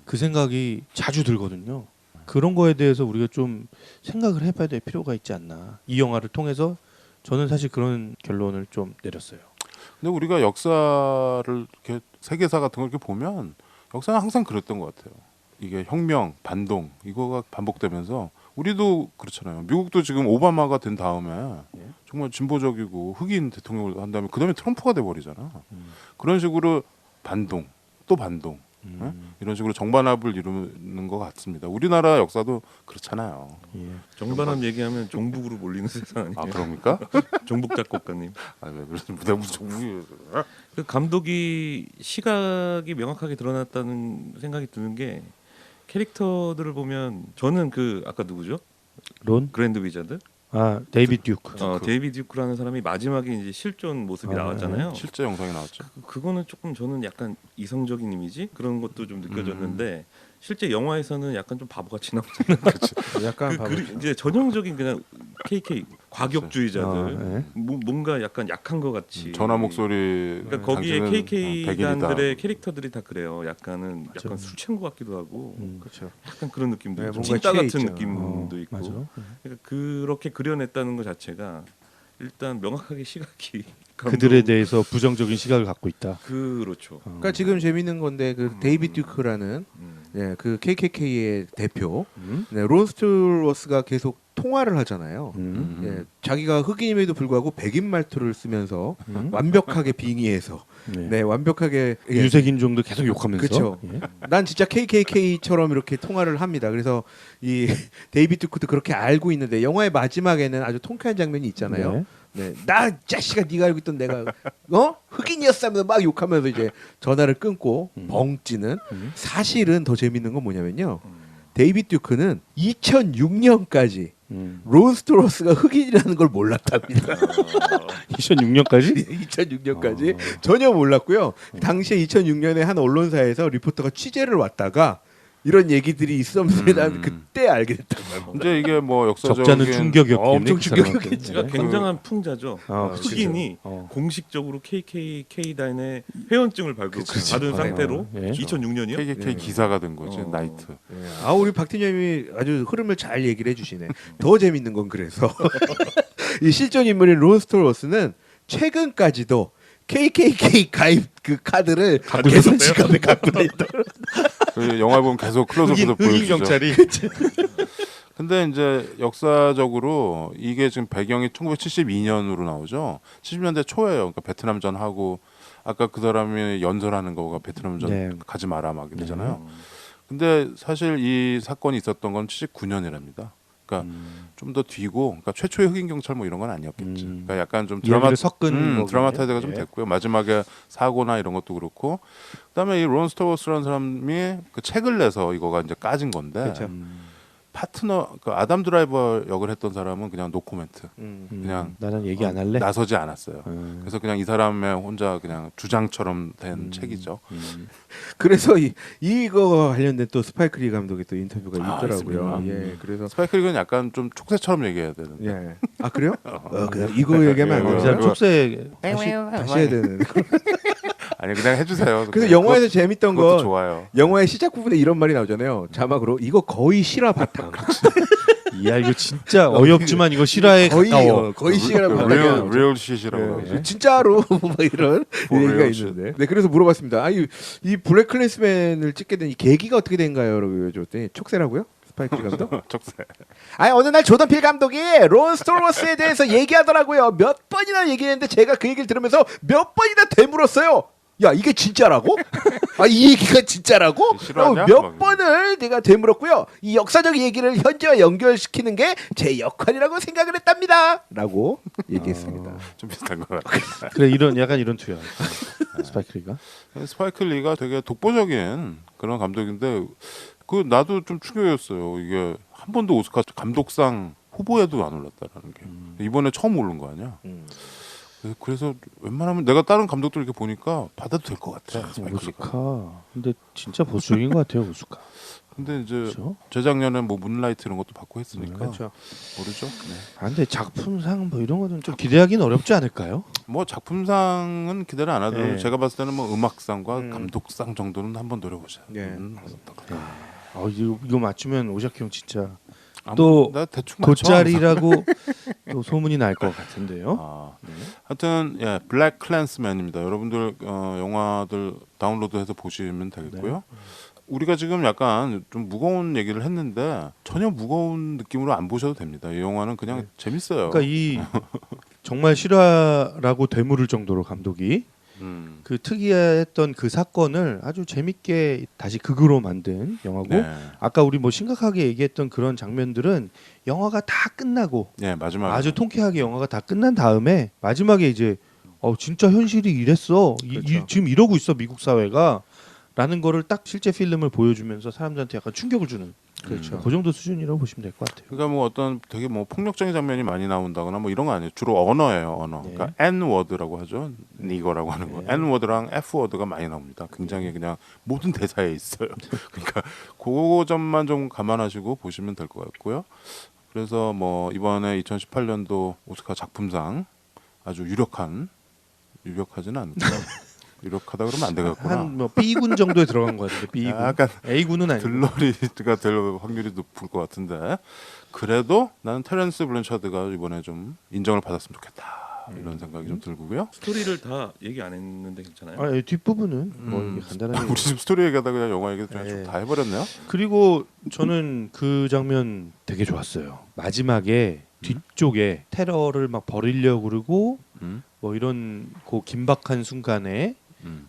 그 생각이 자주 들거든요. 그런 거에 대해서 우리가 좀 생각을 해봐야 될 필요가 있지 않나. 이 영화를 통해서 저는 사실 그런 결론을 좀 내렸어요. 근데 우리가 역사를 이렇게 세계사 같은 걸 이렇게 보면 역사는 항상 그랬던 것 같아요. 이게 혁명, 반동 이거가 반복되면서 우리도 그렇잖아요. 미국도 지금 오바마가 된 다음에 정말 진보적이고 흑인 대통령을 한 다음에 그다음에 트럼프가 돼버리잖아. 그런 식으로 반동 또 반동 이런 식으로 정반합을 이루는 것 같습니다. 우리나라 역사도 그렇잖아요. 정반합 얘기하면 종북으로 몰리는 세상 아니에요? 아 그럽니까? 종북 작곡가님. 아왜 그러지? 내가 무슨 종북이? 그 감독이 시각이 명확하게 드러났다는 생각이 드는 게 캐릭터들을 보면 저는 그 아까 누구죠? 론? 그랜드 위자드? 데이비드 듀크. 데이비드 듀크라는 사람이 마지막에 이제 실존 모습이 나왔잖아요. 실제 영상이 나왔죠. 그거는 조금 저는 약간 이성적인 이미지 그런 것도 좀 느껴졌는데 실제 영화에서는 약간 좀 바보같이 나오잖아요. 약간 이제 전형적인 그냥 KK 과격주의자들 네. 뭔가 약간 약한 것 같이 전화 목소리. 그러니까 거기에 당신은 KK단들의 백인이다. 캐릭터들이 다 그래요. 약간 술 취한 것 같기도 하고 그렇죠. 약간 그런 느낌도 네, 있고 뭔가 찐따 취해 같은 있죠. 느낌도 있고 맞아. 그러니까 그렇게 그려냈다는 것 자체가 일단 명확하게 시각이 그들에 대해서 부정적인 시각을 갖고 있다. 그렇죠. 그러니까 지금 재밌는 건데 그 데이비드 듀크라는 예, 그 KKK의 대표 네, 론 스튜어스가 계속 통화를 하잖아요. 예, 자기가 흑인임에도 불구하고 백인 말투를 쓰면서 완벽하게 빙의해서 네, 완벽하게 예, 유색인종도 계속 욕하면서. 그렇죠. 예. 난 진짜 KKK처럼 이렇게 통화를 합니다. 그래서 이 데이비드 듀크도 그렇게 알고 있는데 영화의 마지막에는 아주 통쾌한 장면이 있잖아요. 네. 네, 나 자식아 네가 알고 있던 내가 흑인이었으면서 막 욕하면서 이제 전화를 끊고 벙찌는 사실은 더 재밌는 건 뭐냐면요. 데이비드 듀크는 2006년까지 론 스튜어스가 흑인이라는 걸 몰랐답니다. 2006년까지? 2006년까지 전혀 몰랐고요. 당시에 2006년에 한 언론사에서 리포터가 취재를 왔다가 이런 얘기들이 있었는데 난 그때 알게 됐단 말이에요. 이제 이게 뭐 역사적인 적잖은 충격이었겠네. 엄청 그 사람한테. 충격이었겠죠. 그러니까 굉장한 풍자죠. 그치. 흑인이 어. 공식적으로 KKK단의 회원증을 받은 상태로 예. 2006년이요? KKK 기사가 된 거지 나이트. 아 우리 박팀장님이 아주 흐름을 잘 얘기를 해주시네. 더 재밌는 건 그래서 이 실존 인물인 론 스튜어스는 최근까지도 KKK 가입 그 카드를 계속 지갑에 갖고 다녔다. 그 영화 보면 계속 클로즈업에서 흑인 보여주죠. 경찰이. 근데 이제 역사적으로 이게 지금 배경이 1972년으로 나오죠. 70년대 초예요. 그러니까 베트남전 하고 아까 그 사람이 연설하는 거가 베트남전 네. 가지 마라 막 이러잖아요. 근데 사실 이 사건이 있었던 건 79년이랍니다. 그러니까 좀 더 뒤고, 그러니까 최초의 흑인 경찰 뭐 이런 건 아니었겠지. 그러니까 약간 좀 이야기를 섞은 거군요. 드라마타이즈가 좀 예. 됐고요. 마지막에 사고나 이런 것도 그렇고, 그다음에 이 론 스튜어스라는 사람이 그 책을 내서 이거가 이제 까진 건데. 그렇죠. 파트너 그 아담 드라이버 역을 했던 사람은 그냥 노코멘트 그냥 나는 얘기 안 할래. 나서지 않았어요. 그래서 그냥 이 사람의 혼자 그냥 주장처럼 된 책이죠. 그래서 이거 관련된 또 스파이크 리 감독의 또 인터뷰가 있더라고요. 있습니다. 예, 그래서 스파이크는 약간 좀 촉새처럼 얘기해야 되는. 예, 아 그래요? 이거 얘기하면 안 이 사람 돼요. 촉새 다시 해야 되는. 아니 그냥 해주세요. 그래서 영화에서 재밌던 그것도 건 좋아요. 영화의 시작 부분에 이런 말이 나오잖아요. 자막으로 이거 거의 실화 바탕. 야 이거 진짜 어이없지만 이거 실화에 가까워. 거의 실화 바탕이야. real shit이라고. 예, 진짜로 뭐 이런 For 얘기가 real 있는데. 네, 그래서 물어봤습니다. 이 블랙 클래스맨을 찍게 된 이 계기가 어떻게 된가요?라고 여쭤봤더니 촉새라고요? 스파이크 리 감독? 촉새. 아니 어느 날 조던 필 감독이 론 스튜어스에 대해서 얘기하더라고요. 몇 번이나 얘기했는데 제가 그 얘기를 들으면서 몇 번이나 되물었어요. 야 이게 진짜라고? 아 이 얘기가 진짜라고? 실화냐? 몇 번을 내가 되물었고요. 이 역사적 얘기를 현재와 연결시키는 게 제 역할이라고 생각을 했답니다. 라고 얘기했습니다. 좀 비슷한 것 같아요. 그래 이런 약간 이런 투야. 스파이크리가. 스파이크 리가 되게 독보적인 그런 감독인데 그 나도 좀 충격이었어요. 이게 한 번도 오스카 감독상 후보에도 안 올랐다라는 게 이번에 처음 오른 거 아니야? 그래서 웬만하면 내가 다른 감독들 이렇게 보니까 받아도 될 것 같아. 스파이크 리가. 오스카. 근데 진짜 보수적인 것 같아요 오스카. 근데 이제 그렇죠? 재작년에 뭐 문라이트 이런 것도 받고 했으니까 그렇죠. 모르죠. 네. 아, 근데 작품상 뭐 이런 거는 좀 기대하기는 어렵지 않을까요? 뭐 작품상은 기대를 안 하더라도 네. 제가 봤을 때는 뭐 음악상과 감독상 정도는 한번 노려보자. 네. 이거 맞추면 오샤키 형 진짜 아, 또 나 대충 맞춰. 돗자리라고 또 소문이 날 것 같은데요. 아, 하여튼 예, 블랙 클랜스맨입니다. 여러분들 영화들 다운로드해서 보시면 되겠고요. 우리가 지금 약간 좀 무거운 얘기를 했는데 전혀 무거운 느낌으로 안 보셔도 됩니다. 이 영화는 그냥 재밌어요. 그러니까 이 정말 실화라고 되물을 정도로 감독이 그 특이했던 그 사건을 아주 재밌게 다시 극으로 만든 영화고 네. 아까 우리 뭐 심각하게 얘기했던 그런 장면들은 영화가 다 끝나고 예, 마지막에 아주 통쾌하게 영화가 다 끝난 다음에 마지막에 이제 진짜 현실이 이랬어. 그렇죠. 지금 이러고 있어 미국 사회가 라는 거를 딱 실제 필름을 보여주면서 사람들한테 약간 충격을 주는 그렇죠. 그 정도 수준이라고 보시면 될 것 같아요. 그러니까 뭐 어떤 되게 뭐 폭력적인 장면이 많이 나온다거나 뭐 이런 거 아니에요. 주로 언어예요, 언어. 네. 그러니까 N 워드라고 하죠. 니거라고 하는 거. N 워드랑 F 워드가 많이 나옵니다. 굉장히 그냥 모든 대사에 있어요. 그러니까 그 점만 좀 감안하시고 보시면 될 것 같고요. 그래서 뭐 이번에 2018년도 오스카 작품상 아주 유력하지는 않고 유력하다 그러면 안 되겠구나. 한뭐 B군 정도에 들어간 것 같은데 B군. 약간 A군은 아니고. 들러리가 될 확률이 높을 것 같은데 그래도 나는 테렌스 블랜차드가 이번에 좀 인정을 받았으면 좋겠다 이런 생각이 좀 들고요. 스토리를 다 얘기 안 했는데 괜찮아요? 아, 뒷부분은 뭐 이게 간단하게. 우리 지금 스토리 얘기하다 그냥 영화 얘기 네. 다 해버렸네요. 그리고 저는 그 장면 되게 좋았어요. 마지막에 뒤쪽에 테러를 막 벌이려고 그러고 뭐 이런 그 긴박한 순간에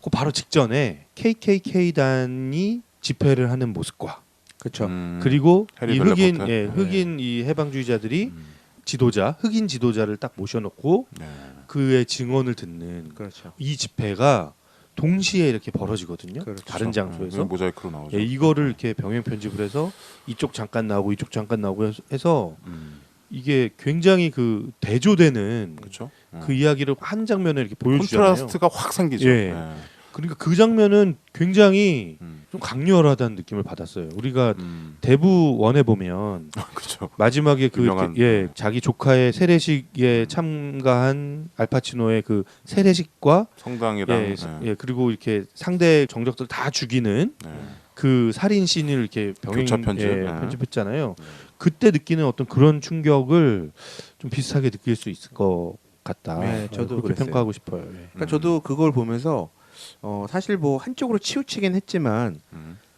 그 바로 직전에 KKK 단이 집회를 하는 모습과 그렇죠. 그리고 해리 이 흑인 벨레포트. 흑인 이 해방주의자들이 지도자 흑인 지도자를 딱 모셔놓고 네. 그의 증언을 듣는 그렇죠. 이 집회가 동시에 이렇게 벌어지거든요. 그렇죠. 다른 장소에서 모자이크로 나오죠. 예, 이거를 이렇게 병행 편집을 해서 이쪽 잠깐 나오고 이쪽 잠깐 나오고 해서 이게 굉장히 그 대조되는 그렇죠. 그 이야기를 한 장면에 이렇게 보여주잖아요. 콘트라스트가 확 생기죠. 예. 네. 그러니까 그 장면은 굉장히 좀 강렬하다는 느낌을 받았어요. 우리가 대부 원에 보면 그렇죠. 마지막에 그 유명한, 예, 자기 조카의 세례식에 참가한 알파치노의 그 세례식과 성당이랑 예, 네. 예, 그리고 이렇게 상대 정적들 다 죽이는 네. 그 살인 씬을 이렇게 병행 교차 편집. 예, 네. 편집했잖아요. 그때 느끼는 어떤 그런 충격을 좀 비슷하게 느낄 수 있을 것 같다. 네, 저도 그렇게 그랬어요. 평가하고 싶어요. 예. 그러니까 저도 그걸 보면서 사실 뭐 한쪽으로 치우치긴 했지만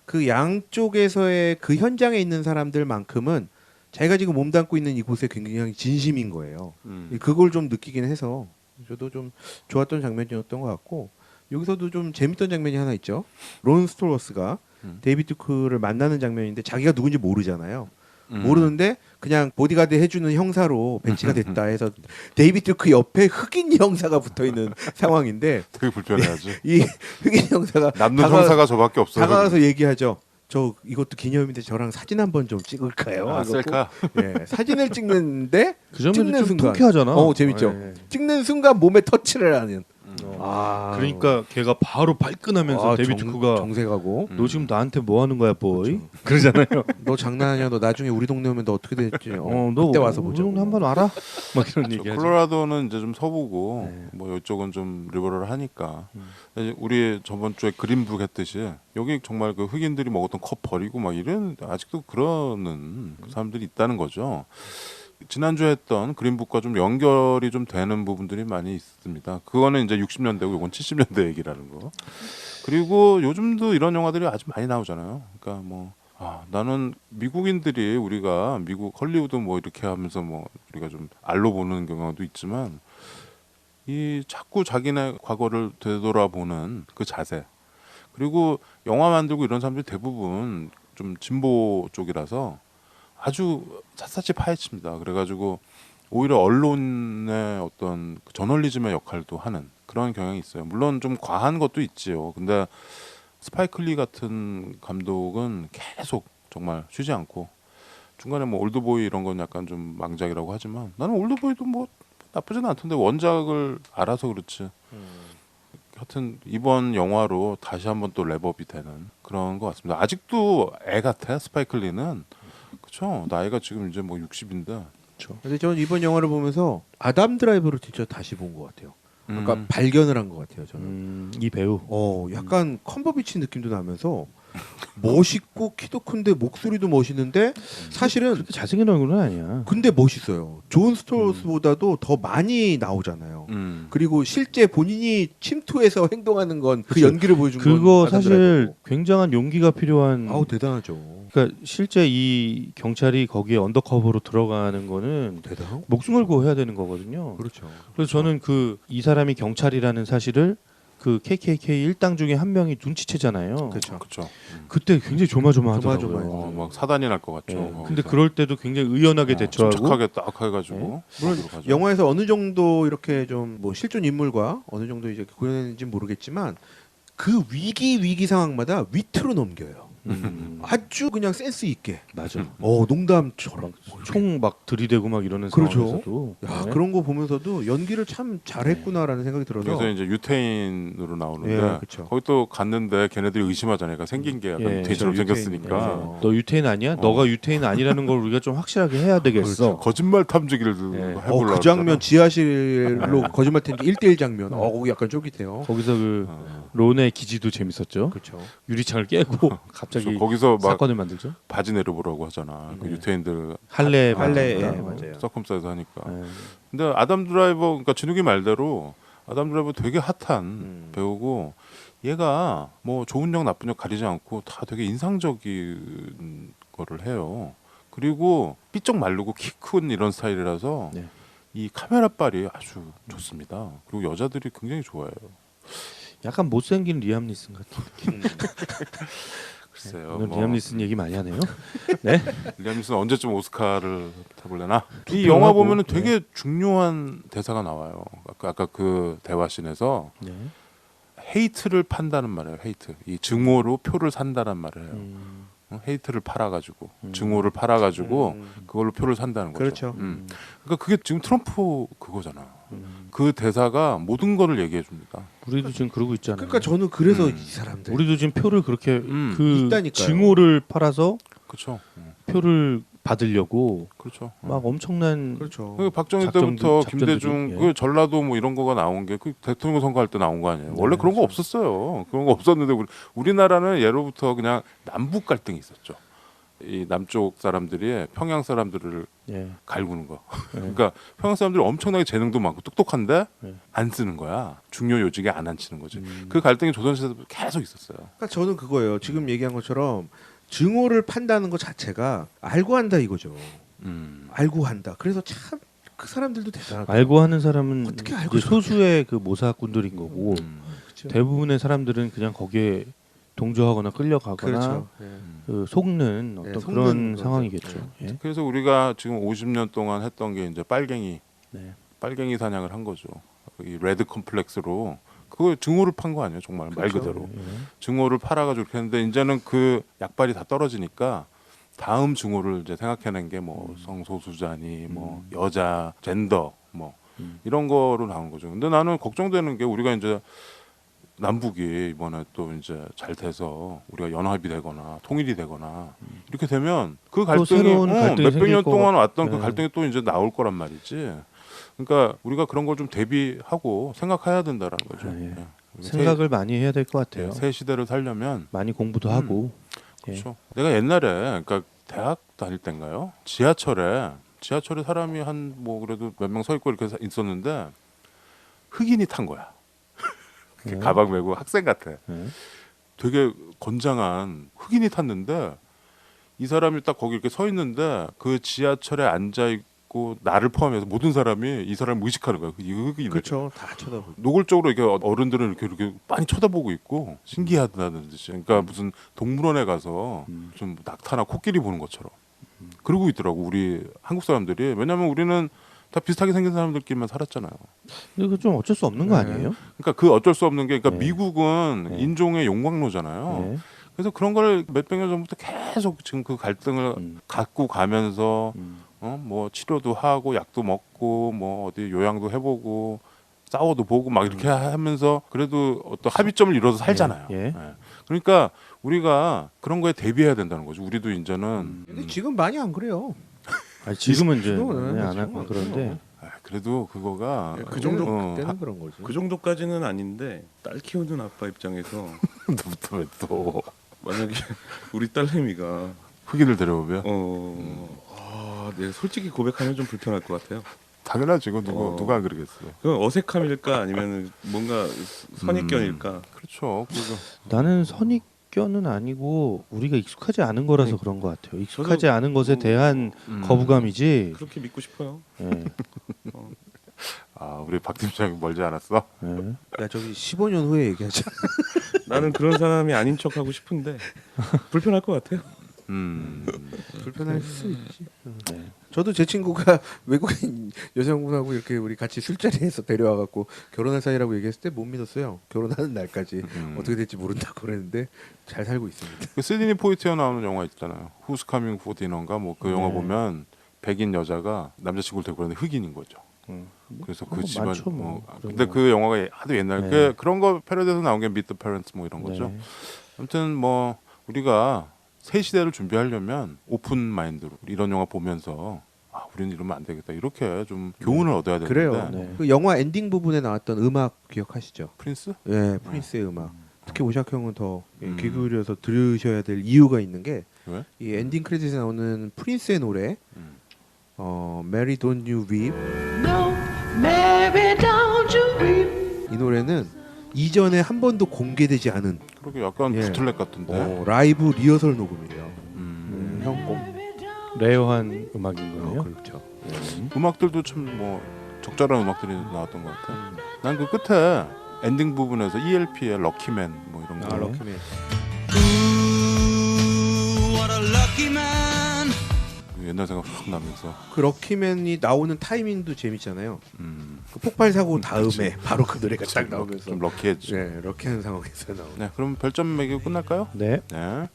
그 양쪽에서의 그 현장에 있는 사람들만큼은 자기가 지금 몸담고 있는 이곳에 굉장히 진심인 거예요. 그걸 좀 느끼긴 해서 저도 좀 좋았던 장면이었던 것 같고 여기서도 좀 재밌던 장면이 하나 있죠. 론 스톨러스가 데이비드 두크를 만나는 장면인데 자기가 누군지 모르잖아요. 모르는데 그냥 보디가드 해주는 형사로 배치가 됐다 해서 데이비드 두크 옆에 흑인 형사가 붙어 있는 상황인데 되게 불편해하지. 이 흑인 형사가 남는 형사가 저밖에 없어요. 다가가서 얘기하죠. 저 이것도 기념인데 저랑 사진 한번 좀 찍을까요? 아, 셀카. 예, 사진을 찍는데 그 장면도 찍는 좀 순간 통쾌하잖아. 재밌죠. 예. 찍는 순간 몸에 터치를 하는. 그러니까 걔가 바로 발끈하면서 데이비드 두크가 정색하고 너 지금 나한테 뭐 하는 거야, 보이? 그러잖아요. 너 장난하냐? 너 나중에 우리 동네 오면 너 어떻게 될지. 너 그때 와서 보자. 한번 알아? 막 이런 얘기하죠. 콜로라도는 이제 좀 서부고 네. 뭐 이쪽은 좀 리버럴하니까 이제 우리 저번 주에 그린북 했듯이 여기 정말 그 흑인들이 먹었던 컵 버리고 막 이런 아직도 그러는 사람들이 있다는 거죠. 지난주에 했던 그린북과 좀 연결이 좀 되는 부분들이 많이 있습니다. 그거는 이제 60년대고 이건 70년대 얘기라는 거. 그리고 요즘도 이런 영화들이 아주 많이 나오잖아요. 그러니까 뭐 나는 미국인들이 우리가 미국 헐리우드 뭐 이렇게 하면서 뭐 우리가 좀 알로 보는 경우도 있지만 이 자꾸 자기네 과거를 되돌아보는 그 자세 그리고 영화 만들고 이런 사람들이 대부분 좀 진보 쪽이라서 아주 샅샅이 파헤칩니다. 그래가지고 오히려 언론의 어떤 그 저널리즘의 역할도 하는 그런 경향이 있어요. 물론 좀 과한 것도 있지요. 근데 스파이클리 같은 감독은 계속 정말 쉬지 않고 중간에 뭐 올드보이 이런 건 약간 좀 망작이라고 하지만 나는 올드보이도 뭐 나쁘지는 않던데 원작을 알아서 그렇지. 하여튼 이번 영화로 다시 한번 또 랩업이 되는 그런 것 같습니다. 아직도 애 같아 스파이클리는. 그렇죠. 나이가 지금 이제 뭐 60인데. 근데 저는 이번 영화를 보면서 아담 드라이버를 진짜 다시 본 것 같아요. 그러니까 발견을 한 것 같아요. 저는 이 배우. 약간 컴버비치 느낌도 나면서 멋있고 키도 큰데 목소리도 멋있는데 사실은 그렇게 잘생긴 얼굴은 아니야. 근데 멋있어요. 존 스톨스보다도 더 많이 나오잖아요. 그리고 실제 본인이 침투해서 행동하는 건 그 연기를 보여준 건 그거 아담 사실 드라이버고. 굉장한 용기가 필요한. 대단하죠. 그러니까 실제 이 경찰이 거기에 언더커버로 들어가는 거는 대단하고 목숨 걸고 해야 되는 거거든요. 그렇죠. 그래서 저는 이 사람이 경찰이라는 사실을 그 KKK 일당 중에 한 명이 눈치채잖아요. 그렇죠. 그렇죠. 그때 굉장히 조마조마하더라고요. 조마조마해요. 막 사단이 날 것 같죠. 예. 근데 그럴 때도 굉장히 의연하게 대처하고. 침착하게 딱 해가지고. 물론 영화에서 어느 정도 이렇게 좀 뭐 실존 인물과 어느 정도 이제 구현했는지 모르겠지만 그 위기 상황마다 위트로 넘겨요. 아주 그냥 센스 있게. 맞아. 농담처럼. 총 막 들이대고 막 이러는 그렇죠. 상황에서도 야, 네. 그런 거 보면서도 연기를 참 잘했구나라는 생각이 들어서. 그래서 이제 유태인으로 나오는데 예, 그쵸. 거기 또 갔는데 걔네들이 의심하잖아요. 그러니까 생긴 게 약간 예, 돼지처럼 그렇죠. 생겼으니까 유태인이니까. 너 유태인 아니야? 너가 유태인 아니라는 걸 우리가 좀 확실하게 해야 되겠어. 거짓말 탐지기를 예. 해보려고 그 장면 지하실로 거짓말 탱기 1대1 장면. 거기 약간 쫄깃해요. 거기서 그 론의 기지도 재밌었죠. 그렇죠. 유리창을 깨고 갑자기 그래서 거기서 막 사건을 만들죠. 바지 내려보라고 하잖아. 그 유태인들 할래 할래, 맞습니다. 예, 맞아요. 서컴사이즈 하니까. 예. 근데 아담 드라이버, 그러니까 진욱이 말대로 아담 드라이버 되게 핫한 배우고 얘가 뭐 좋은 역 나쁜 역 가리지 않고 다 되게 인상적인 거를 해요. 그리고 삐쩍 마르고 키 큰 이런 스타일이라서 네. 이 카메라빨이 아주 좋습니다. 그리고 여자들이 굉장히 좋아해요. 약간 못생긴 리암 니슨 같은 느낌. 글쎄요. 오늘 뭐 리암 니슨 얘기 많이 하네요. 네. 리암 니슨 언제쯤 오스카를 타볼래나? 이 투표하고, 영화 보면은 네. 되게 중요한 대사가 나와요. 아까 그 대화씬에서 네. 헤이트를 판다는 말이에요. 헤이트. 이 증오로 표를 산다는 말이에요. 헤이트를 팔아가지고 증오를 팔아가지고 그걸로 표를 산다는 거죠. 그렇죠. 그러니까 그게 지금 트럼프 그거잖아. 그 대사가 모든 거를 얘기해 줍니다. 우리도 지금 그러고 있잖아요. 그러니까 저는 그래서 이 사람들 우리도 지금 표를 그렇게 그 있다니까요. 증오를 팔아서 그렇죠. 표를 받으려고 그렇죠. 막 엄청난 그렇죠. 그 박정희 작전들- 때부터 작전들이, 김대중 예. 그 전라도 뭐 이런 거가 나온 게 그 대통령 선거할 때 나온 거 아니에요. 네, 원래 그런 거 그렇죠. 없었어요. 그런 거 없었는데 우리나라는 예로부터 그냥 남북 갈등이 있었죠. 이 남쪽 사람들이 평양 사람들을 예. 갈구는 거. 그러니까 평양 사람들이 엄청나게 재능도 많고 똑똑한데 안 쓰는 거야. 중요 요직에 안 앉히는 거지. 그 갈등이 조선시대도 계속 있었어요. 그러니까 저는 그거예요. 지금 얘기한 것처럼 증오를 판다는 것 자체가 알고 한다 이거죠. 알고 한다. 그래서 참 그 사람들도 대단하다. 알고 하는 사람은 어떻게 알고 이제 소수의 그 모사꾼들인 거고 그렇죠. 대부분의 사람들은 그냥 거기에 동조하거나 끌려가거나 그렇죠. 예. 그 속는 어떤 속는 그런 거죠. 상황이겠죠. 예. 그래서 우리가 지금 50년 동안 했던 게 이제 네. 빨갱이 사냥을 한 거죠. 이 레드 컴플렉스로 그거 증오를 판 거 아니에요, 정말 말 그대로. 예. 증오를 팔아가지고 이렇게 했는데 이제는 그 약발이 다 떨어지니까 다음 증오를 이제 생각해낸 게 뭐 성소수자니 뭐 여자 젠더 뭐 이런 거로 나온 거죠. 근데 나는 걱정되는 게 우리가 이제 남북이 이번에 또 이제 잘 돼서 우리가 연합이 되거나 통일이 되거나 이렇게 되면 그 갈등이 새로운 갈등이 몇백 년 생길 동안 거- 왔던 그 네. 갈등이 또 이제 나올 거란 말이지. 그러니까 우리가 그런 걸 좀 대비하고 생각해야 된다라는 거죠. 아, 예. 예. 우리 생각을 많이 해야 될 것 같아요. 새 시대를 살려면 많이 공부도 하고. 예. 그렇죠. 내가 옛날에 그러니까 대학 다닐 때인가요? 지하철에 사람이 한 뭐 그래도 몇 명 서 있고 이렇게 있었는데 흑인이 탄 거야. 네. 가방 메고 학생 같아. 네. 되게 건장한 흑인이 탔는데 이 사람이 딱 거기 이렇게 서 있는데 그 지하철에 앉아 있고 나를 포함해서 모든 사람이 이 사람을 의식하는 거야. 이 흑인을. 그렇죠. 다 쳐다보고. 노골적으로 이렇게 어른들은 이렇게 많이 쳐다보고 있고 신기하다는 듯이. 그러니까 무슨 동물원에 가서 좀 낙타나 코끼리 보는 것처럼 그러고 있더라고 우리 한국 사람들이. 왜냐하면 우리는 다 비슷하게 생긴 사람들끼리만 살았잖아요. 근데 그 좀 어쩔 수 없는 거 아니에요? 그러니까 그 어쩔 수 없는 게, 그러니까 네. 미국은 네. 인종의 용광로잖아요. 네. 그래서 그런 걸 몇백 년 전부터 계속 지금 그 갈등을 갖고 가면서 뭐 치료도 하고 약도 먹고 뭐 어디 요양도 해보고 싸워도 보고 막 이렇게 하면서 그래도 어떤 합의점을 이뤄서 살잖아요. 예. 예. 예. 그러니까 우리가 그런 거에 대비해야 된다는 거죠. 우리도 이제는 근데 지금 많이 안 그래요. 아니, 지금은 이제 지금은 안 하고 지금은 그런데 그래도 그거가 그 정도 그때는 그런 거지. 그 정도까지는 아닌데 딸 키우는 아빠 입장에서 또 만약에 우리 딸내미가 흑인을 데려오면 네, 솔직히 고백하면 좀 불편할 것 같아요. 당연하지. 이거 누가 안 그러겠어요. 그건 어색함일까 아니면 뭔가 선입견일까? 그렇죠. 그래서 나는 선입견은 아니고 우리가 익숙하지 않은 거라서 그런 것 같아요. 익숙하지 않은 것에 대한 거부감이지. 그렇게 믿고 싶어요. 예. 우리 박 팀장이 멀지 않았어. 예. 야 저기 15년 후에 얘기하자. 나는 그런 사람이 아닌 척하고 싶은데 불편할 것 같아요. 불편할 수 있지. 저도 제 친구가 외국인 여성분하고 이렇게 우리 같이 술자리에서 데려와갖고 결혼할 사이라고 얘기했을 때 못 믿었어요. 결혼하는 날까지 어떻게 될지 모른다고 그랬는데 잘 살고 있습니다. 그 시드니 포이티어 나오는 영화 있잖아요. Who's Coming for Dinner인가 뭐 그 영화 보면 백인 여자가 남자친구를 데리고 가는데 흑인인 거죠. 그래서 그 집안 많죠, 뭐. 근데 그 영화가 하도 옛날 그런 거 패러디에서 나온 게 Meet the Parents 뭐 이런 거죠. 네. 아무튼 뭐 우리가 새 시대를 준비하려면 오픈 마인드로 이런 영화 보면서 우리는 이러면 안 되겠다 이렇게 좀 교훈을 얻어야 되는데. 그래요. 네. 그 영화 엔딩 부분에 나왔던 음악 기억하시죠? 프린스? 예, 프린스의 음악. 특히 오샥 형은 더 귀 기울여서 들으셔야 될 이유가 있는 게 왜? 이 엔딩 크레딧에 나오는 프린스의 노래 Mary Don't You Weep. Mary, don't you weep. 이 노래는 이전에 한 번도 공개되지 않은 그렇게 약간 예. 부틀렉 같은데. 라이브 리허설 녹음이래요. 형 꼭. 레어한 음악인 거예요. 그렇죠. 음악들도 참 뭐 적절한 음악들이 나왔던 것 같아. 난 그 끝에 엔딩 부분에서 ELP의 럭키맨 뭐 이런 거. 럭키맨. 옛날 생각 확 나면서. 그 럭키맨이 나오는 타이밍도 재밌잖아요. 그 폭발 사고 다음에 바로 그 노래가 딱 나오면서 좀 럭키했죠. 네, 럭키한 상황에서 나오는. 네, 그럼 별점 매기고 끝날까요? 네. 네.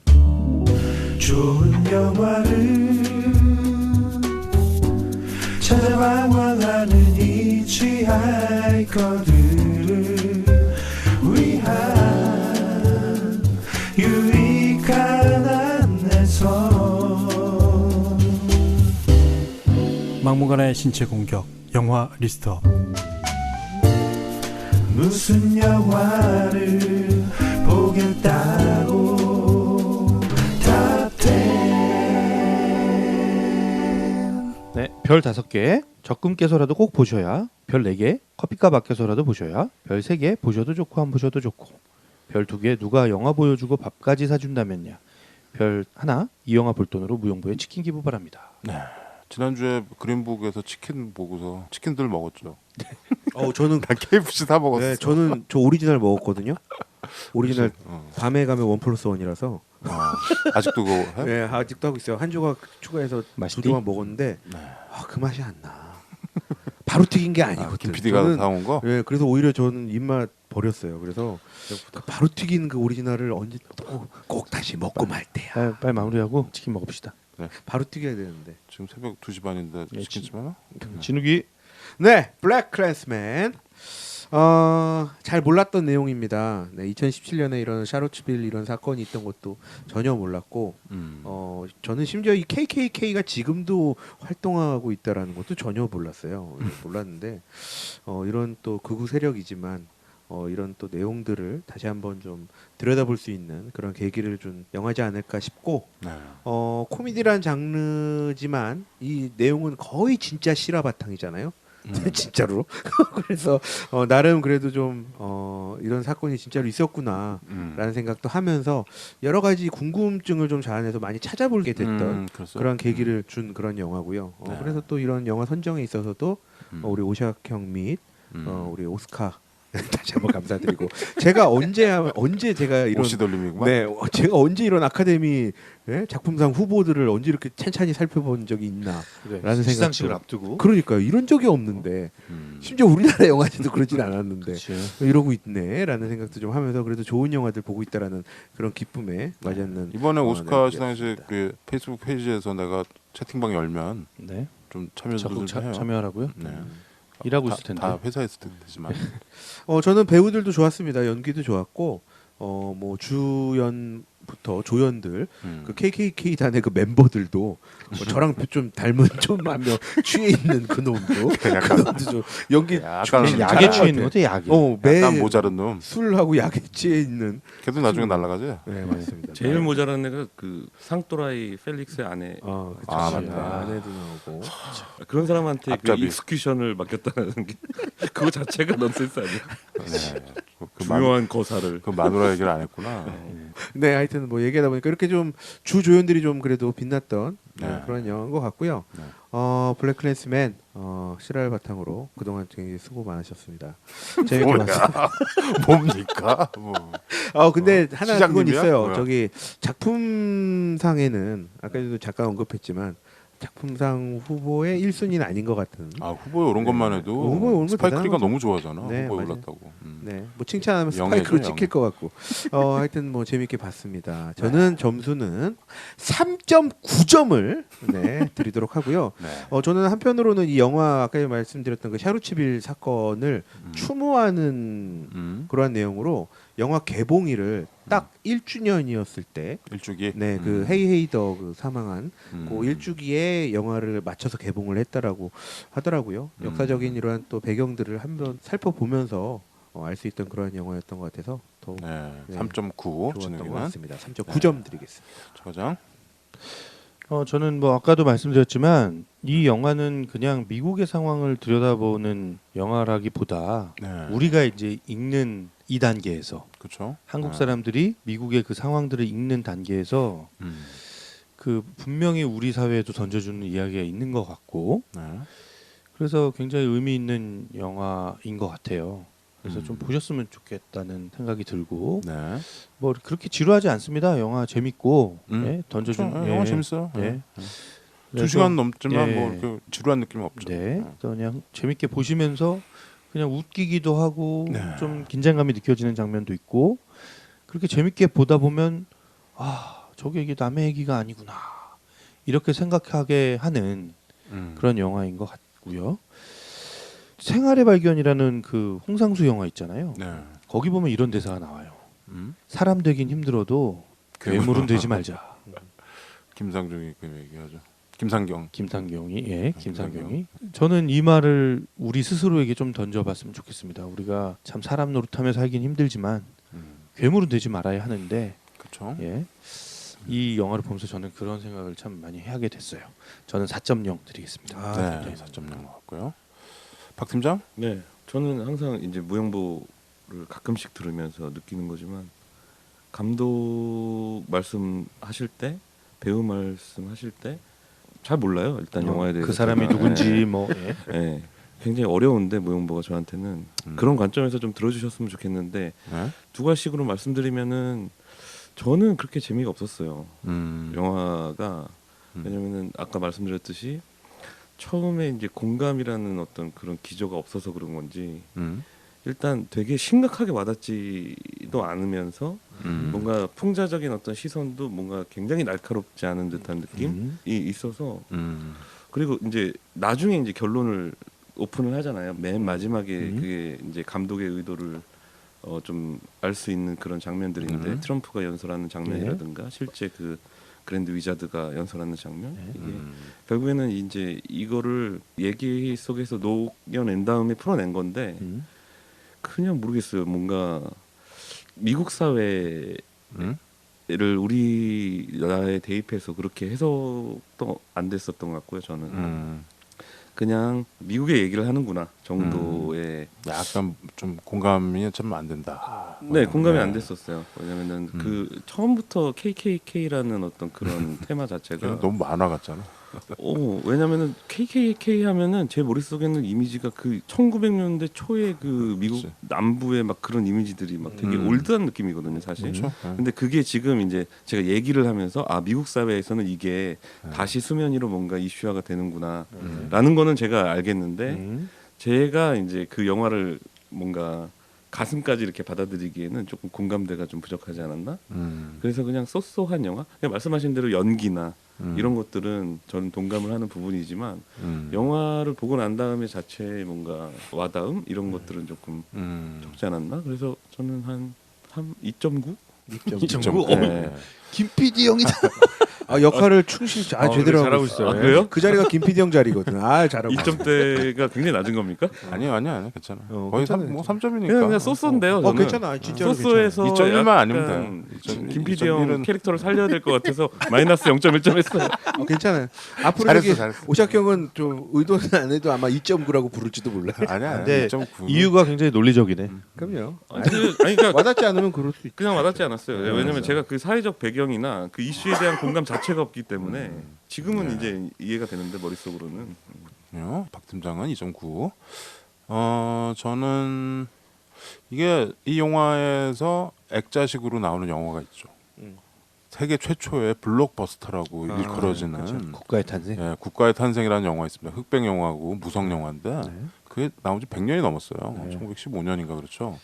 좋은 영화를 찾아방황하는 이 취할거들을 위한 유익한 안내서. 막무가내 신체 공격 영화 리스트업. 무슨 영화를 보겠다고 탑10. 네, 별 5개 적금 깨서라도 꼭 보셔야, 별 4개 커피값 아껴서라도 보셔야, 별 3개 보셔도 좋고 안 보셔도 좋고, 별 2개 누가 영화 보여주고 밥까지 사준다면야, 별 1 이 영화 볼 돈으로 무용부에 치킨 기부 바랍니다. 네. 지난주에 그린북에서 치킨 보고서 치킨들 먹었죠. 저는 난 KFC 다 먹었어. 네, 저는 저 오리지널 먹었거든요. 오리지널 밤에 가면 1+1이라서 아직도 그거 해? 네, 아직도 하고 있어요. 한 조각 추가해서 맛있디? 2 조각 먹었는데 그 맛이 안 나. 바로 튀긴 게 아니거든. 김 PD가 사온 거? 네, 그래서 오히려 저는 입맛 버렸어요. 그래서 그 바로 튀긴 그 오리지널을 언제 꼭 다시 먹고 말 때야. 빨리 마무리하고 치킨 먹읍시다. 네. 바로 튀겨야 되는데. 지금 새벽 2시 반인데 예, 치킨집 하나? 진욱이. 네, 블랙 클래스맨. 잘 몰랐던 내용입니다. 네, 2017년에 이런 샤로츠빌 이런 사건이 있던 것도 전혀 몰랐고, 저는 심지어 이 KKK가 지금도 활동하고 있다라는 것도 전혀 몰랐어요. 몰랐는데, 이런 또 극우 세력이지만, 이런 또 내용들을 다시 한번 좀 들여다볼 수 있는 그런 계기를 준 영화지 않을까 싶고, 네. 코미디란 장르지만 이 내용은 거의 진짜 실화 바탕이잖아요. 진짜로. 그래서 나름 그래도 좀 이런 사건이 진짜로 있었구나라는 생각도 하면서 여러 가지 궁금증을 좀 자아내서 많이 찾아보게 됐던 그런 계기를 준 그런 영화고요. 네. 그래서 또 이런 영화 선정에 있어서도 우리 오샥 형 및 우리 오스카 다시 한번 감사드리고, 제가 언제 제가 이런 오시돌림이구만. 네, 제가 언제 이런 아카데미 작품상 후보들을 언제 이렇게 찬찬히 살펴본 적이 있나라는 시상식을 생각도. 앞두고. 그러니까요, 이런 적이 없는데 심지어 우리나라 영화제도 그러진 않았는데 그치. 이러고 있네라는 생각도 좀 하면서 그래도 좋은 영화들 보고 있다라는 그런 기쁨에 맞았는. 이번에 오스카 네, 시상식 그 페이스북 페이지에서 내가 채팅방 열면 네. 좀 참여들 적극 좀 해요. 참여하라고요? 네. 일하고 다, 있을 텐데. 다 회사에 있을 테지만. 저는 배우들도 좋았습니다. 연기도 좋았고, 뭐 주연부터 조연들, 그 KKK 단의 그 멤버들도 뭐 저랑 좀 닮은 좀 한 명 취해 있는 그 놈도, 그 놈도 좀 연기 약간 약에 취해 있는 거지, 약에. 매 약간 모자른 놈. 술하고 약에 취해 있는. 걔도 나중에 날아가지. 네, 맞습니다. 제일 모자란 애가 그 상또라이 펠릭스의 아내. 그쵸. 맞다. 아내도 나오고. 그런 사람한테 그 앞잡이. 익스큐션을 맡겼다는 게 그거 자체가 넌센스 아니야? 네. 중요한 거사를. 그 마누라 얘기를 안 했구나. 네, 하여튼 뭐 얘기하다 보니까 이렇게 좀 주 조연들이 좀 그래도 빛났던 그런 영화인 것 같고요. 블랙클랜스맨 실화를 바탕으로 그동안 굉장히 수고 많으셨습니다. 재밌게 봤습니다. 뭡니까? 근데 하나 그건 시장님이야? 있어요. 뭐야? 저기 작품상에는 아까도 잠깐 언급했지만 작품상 후보의 1순위는 아닌 것 같은. 후보에 오른 것만 해도 후보에 오른 거 스파이크리가 대단한 너무 좋아하잖아. 네, 후보에 맞아요. 올랐다고. 네, 뭐 칭찬하면 영예죠, 스파이크로 찍힐 영예. 것 같고. 하여튼 뭐 재밌게 봤습니다. 저는 점수는 3.9점을 드리도록 하고요. 저는 한편으로는 이 영화 아까 말씀드렸던 그 샤루치빌 사건을 추모하는 그러한 내용으로 영화 개봉일을 딱 1주년이었을 때 일주기. 네, 그 헤이 헤이더 그 사망한 그 일주기에 영화를 맞춰서 개봉을 했다라고 하더라고요. 역사적인 이러한 또 배경들을 한번 살펴보면서 알 수 있던 그런 영화였던 것 같아서 더 3.9 좋았던 것 같습니다. 3.9점 드리겠습니다. 차과장. 저는 뭐 아까도 말씀드렸지만 이 영화는 그냥 미국의 상황을 들여다보는 영화라기보다 우리가 이제 읽는 이 단계에서 그렇죠. 한국 사람들이 미국의 그 상황들을 읽는 단계에서 그 분명히 우리 사회에도 던져주는 이야기가 있는 것 같고 그래서 굉장히 의미 있는 영화인 것 같아요. 그래서 좀 보셨으면 좋겠다는 생각이 들고 뭐 그렇게 지루하지 않습니다. 영화 재밌고 던져준 그렇죠. 영화 재밌어요. 네. 2시간 넘지만 뭐 이렇게 지루한 느낌은 없죠. 네. 그냥 재밌게 보시면서 그냥 웃기기도 하고 좀 긴장감이 느껴지는 장면도 있고 그렇게 재밌게 보다 보면 저게 이게 남의 얘기가 아니구나 이렇게 생각하게 하는 그런 영화인 것 같고요. 생활의 발견이라는 그 홍상수 영화 있잖아요. 거기 보면 이런 대사가 나와요. 사람 되긴 힘들어도 괴물은 되지 말자. 김상중이 그 얘기하죠. 김상경이 김상경이 저는 이 말을 우리 스스로에게 좀 던져봤으면 좋겠습니다. 우리가 참 사람 노릇하며 살긴 힘들지만 괴물은 되지 말아야 하는데 그렇죠. 이 영화를 보면서 저는 그런 생각을 참 많이 하게 됐어요. 저는 4.0 드리겠습니다. 4.0 나왔고요. 박 팀장? 네, 저는 항상 이제 무영보를 가끔씩 들으면서 느끼는 거지만 감독 말씀하실 때, 배우 말씀하실 때 잘 몰라요. 일단 영화에 대해서 그 사람이 누군지 뭐 굉장히 어려운데 무영보가 저한테는 그런 관점에서 좀 들어주셨으면 좋겠는데 두 가지식으로 말씀드리면은 저는 그렇게 재미가 없었어요. 영화가 왜냐면은 아까 말씀드렸듯이 처음에 이제 공감이라는 어떤 그런 기저가 없어서 그런 건지 일단 되게 심각하게 와닿지도 않으면서 뭔가 풍자적인 어떤 시선도 뭔가 굉장히 날카롭지 않은 듯한 느낌이 있어서 그리고 이제 나중에 이제 결론을 오픈을 하잖아요. 맨 마지막에 그게 이제 감독의 의도를 좀 알 수 있는 그런 장면들인데 트럼프가 연설하는 장면이라든가 실제 그 그랜드 위자드가 연설하는 장면 이게 결국에는 이제 이거를 얘기 속에서 녹여낸 다음에 풀어낸 건데 그냥 모르겠어요. 뭔가 미국 사회를 우리나라에 대입해서 그렇게 해석도 안 됐었던 것 같고요. 저는 그냥 미국의 얘기를 하는구나 정도의 약간 좀 공감이 좀 안 된다. 네, 공감이 안 됐었어요. 왜냐면은 그 처음부터 KKK라는 어떤 그런 테마 자체가 너무 만화 같잖아. 왜냐면은 KKK 하면은 제 머릿속에는 이미지가 그 1900년대 초에 그 미국 남부의 막 그런 이미지들이 막 되게 올드한 느낌이거든요, 사실. 그렇죠. 근데 그게 지금 이제 제가 얘기를 하면서 미국 사회에서는 이게 다시 수면 위로 뭔가 이슈화가 되는구나라는 거는 제가 알겠는데 제가 이제 그 영화를 뭔가 가슴까지 이렇게 받아들이기에는 조금 공감대가 좀 부족하지 않았나? 그래서 그냥 쏘쏘한 영화? 그냥 말씀하신 대로 연기나 이런 것들은 저는 동감을 하는 부분이지만 영화를 보고 난 다음에 자체의 뭔가 와닿음 이런 것들은 조금 적지 않았나? 그래서 저는 한 2.9? 2.9? 네. 김 PD 형이다. 역할을 충실히 제대로 잘하고 하고 있어요. 아, 그래요? 그 자리가 김PD 형 자리거든. 잘하고. 2점대가 굉장히 낮은 겁니까? 아니요, 괜찮아. 거의 괜찮아요. 3점이니까. 그냥 소스인데요. 저는. 괜찮아. 진짜로 소스에서 2.1만 아니면 약간 돼. 김PD 형 캐릭터를 살려야 될 것 같아서 마이너스 0.1점 했어요. 괜찮아요. 앞으로 잘했어. 오샥 형은 좀 의도는 안 해도 아마 2.9라고 부를지도 몰라요. 아니야. 근데 2.9. 이유가 굉장히 논리적이네. 그럼요. 아니 그러니까 와닿지 않으면 그럴 수 있죠. 그냥 와닿지 않았어요. 왜냐면 제가 그 사회적 배경이나 그 이슈에 대한 공감 자체가 없기 때문에 지금은 이제 이해가 되는데 머릿속으로는. 박 팀장은 2.9. 저는 이게 이 영화에서 액자식으로 나오는 영화가 있죠. 세계 최초의 블록버스터라고 일컬어지는 그렇죠. 국가의 탄생. 예, 국가의 탄생이라는 영화 있습니다. 흑백 영화고 무성 영화인데 그게 나온 지 100년이 넘었어요. 1915년인가 그렇죠.